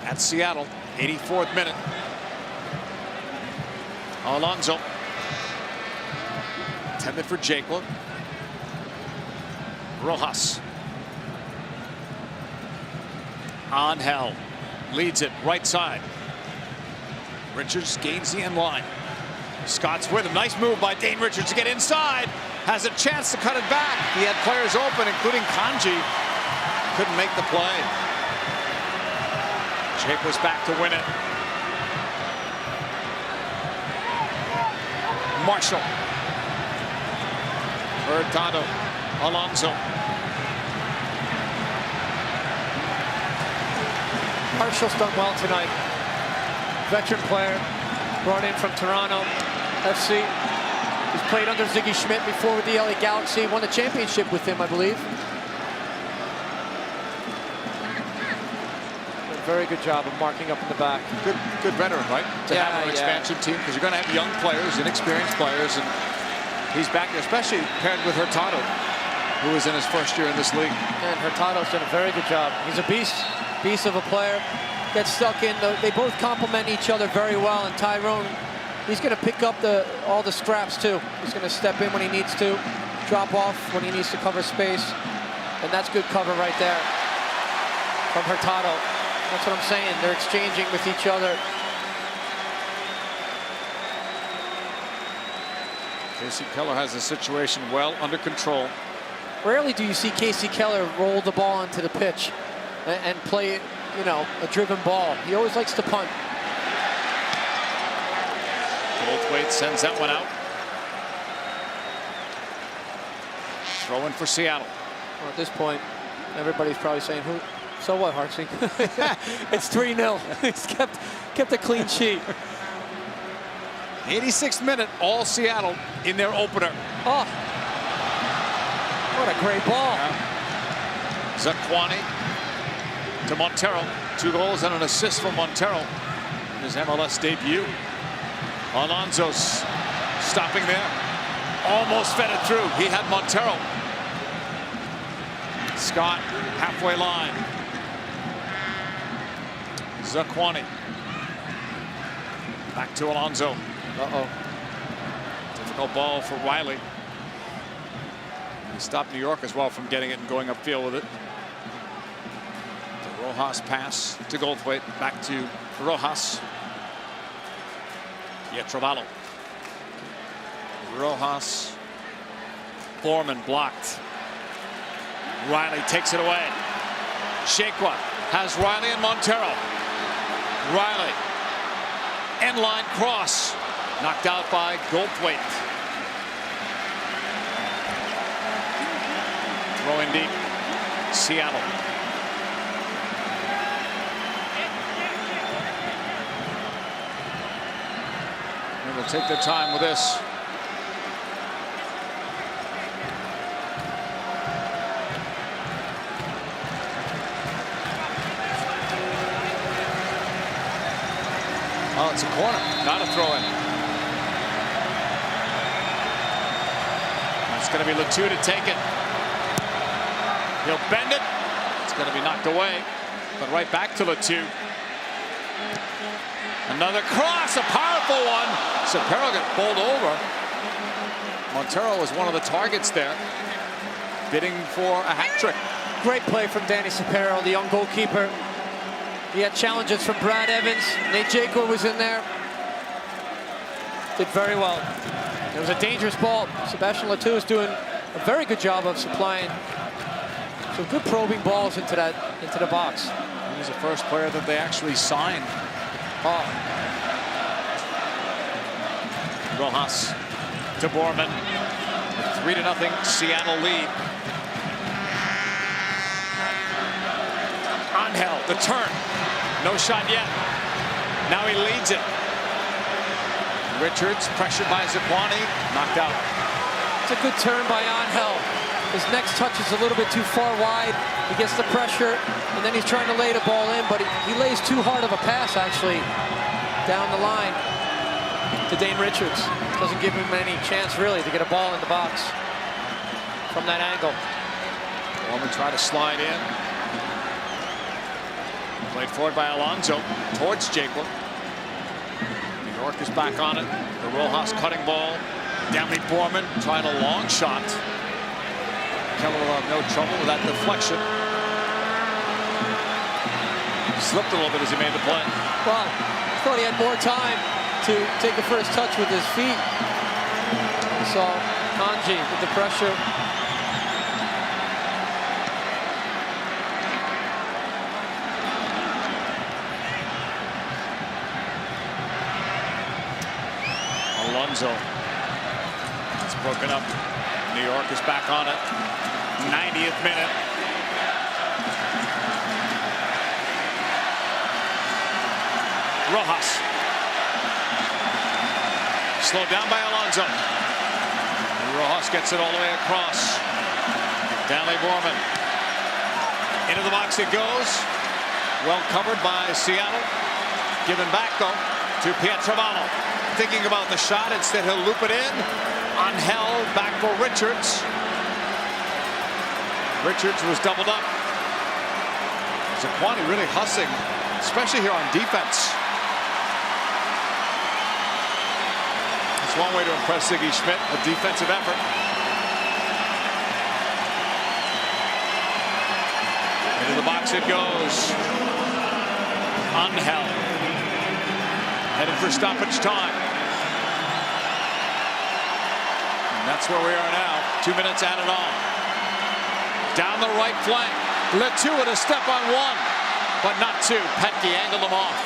at Seattle. 84th minute. Alonso. Intended for Jacob. Rojas. Angel leads it right side. Richards gains the end line. Scott's with him. Nice move by Dane Richards to get inside. Has a chance to cut it back. He had players open, including Kanji. Couldn't make the play. Jake was back to win it. Marshall. Hurtado. Alonso. Marshall's done well tonight. Veteran player, brought in from Toronto FC. He's played under Ziggy Schmidt before with the LA Galaxy. Won the championship with him, I believe. A very good job of marking up in the back. Good veteran, right? To have an expansion team, because you're going to have young players, inexperienced players, and he's back there, especially paired with Hurtado, who is in his first year in this league. And Hurtado's done a very good job. He's a beast of a player. Gets stuck in. They both complement each other very well, and Tyrone, he's going to pick up all the scraps too. He's going to step in when he needs to, drop off when he needs to cover space, and that's good cover right there from Hurtado. That's what I'm saying. They're exchanging with each other. Casey Keller has the situation well under control. Rarely do you see Casey Keller roll the ball into the pitch and play, you know, a driven ball. He always likes to punt. Goldthwait sends that one out. Throw in for Seattle. Well, at this point, everybody's probably saying, "Who? So what, Hartsey?" It's 3-0. He's kept a clean sheet. 86th minute, all Seattle in their opener. Oh, what a great ball! Zakwani to Montero. 2 goals and an assist from Montero in his MLS debut. Alonso's stopping there. Almost fed it through. He had Montero. Scott, halfway line. Zakwani. Back to Alonso. Uh-oh. Difficult ball for Riley. He stopped New York as well from getting it and going upfield with it. The Rojas pass to Goldthwait. Back to Rojas. Pietrovallo. Rojas. Borman blocked. Riley takes it away. Shakwa has Riley and Montero. Riley. End line cross. Knocked out by Goldthwait. Throwing deep. Seattle. They will take their time with this. Oh, it's a corner, not a throw-in. It's going to be Letou to take it. He'll bend it. It's going to be knocked away, but right back to Letou. Another cross, a powerful one. Sapero got bowled over. Montero was one of the targets there, bidding for a hat trick. Great play from Danny Sapero, the young goalkeeper. He had challenges from Brad Evans. Nate Jacob was in there. Did very well. It was a dangerous ball. Sebastian Letou is doing a very good job of supplying some good probing balls into the box. He was the first player that they actually signed. Oh. Rojas to Borman. 3-0 Seattle lead. Angel, the turn. No shot yet. Now he leads it. Richards pressured by Zakwani. Knocked out. It's a good turn by Angel. His next touch is a little bit too far wide. He gets the pressure, and then he's trying to lay the ball in, but he lays too hard of a pass, actually, down the line to Dane Richards. Doesn't give him any chance, really, to get a ball in the box. from that angle. Foreman tried to slide in. Played forward by Alonso towards Jaquin. New York is back on it. The Rojas cutting ball. Downey Borman trying a long shot. Keller will have no trouble with that deflection. Slipped a little bit as he made the play. Well, I thought he had more time to take the first touch with his feet. We saw Kanji with the pressure. Alonso. It's broken up. New York is back on it. 90th minute. Rojas. Slowed down by Alonso. Rojas gets it all the way across. Downey Borman. Into the box it goes. Well covered by Seattle. Given back though to Pietrangelo. Thinking about the shot, instead he'll loop it in. Angel back for Richards. Richards was doubled up. Zaquani really hustling, especially here on defense. It's one way to impress Ziggy Schmidt, a defensive effort. Into the box it goes. Angel headed for stoppage time. And that's where we are now. 2 minutes added on. Down the right flank. Letu with a step on one, but not two. Petke angled him off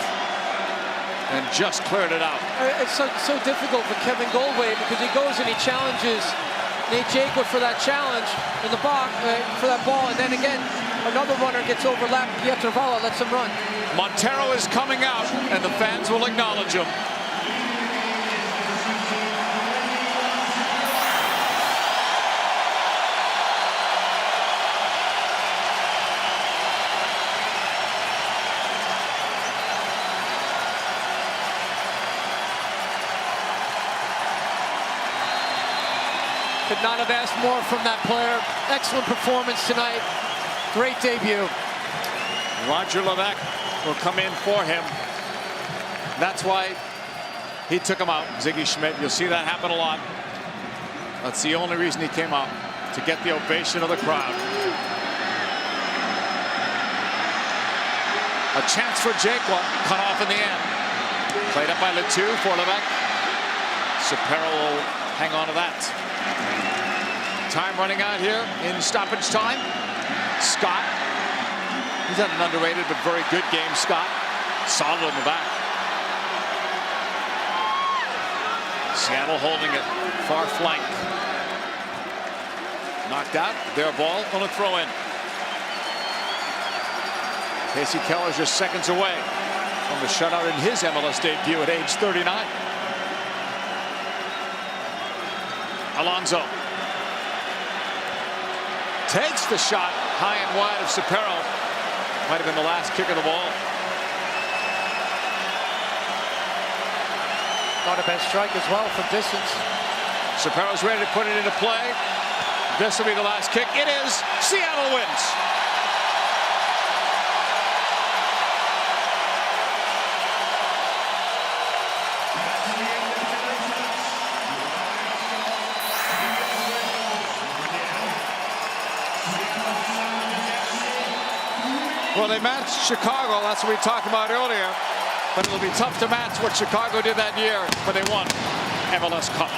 and just cleared it out. It's so difficult for Kevin Goldway because he goes and he challenges Nate Jaquin for that challenge in the box for that ball, and then again another runner gets overlapped. Pietrangelo lets him run. Montero is coming out, and the fans will acknowledge him. Could not have asked more from that player. Excellent performance tonight. Great debut. Roger Levesque will come in for him. That's why he took him out, Ziggy Schmidt. You'll see that happen a lot. That's the only reason he came out, to get the ovation of the crowd. A chance for Jaquin, cut off in the end. Played up by Letu for Levesque. Sapero will hang on to that. Time running out here in stoppage time. Scott. He's had an underrated but very good game, Scott. Solid in the back. Seattle holding it. Far flank. Knocked out. Their ball on a throw in. Casey Keller's just seconds away from the shutout in his MLS debut at age 39. Alonso takes the shot high and wide of Sapero. Might have been the last kick of the ball. Not a bad strike as well from distance. Sapero's ready to put it into play. This will be the last kick. It is. Seattle wins. Well, they matched Chicago. That's what we talked about earlier. But it'll be tough to match what Chicago did that year when they won MLS Cup.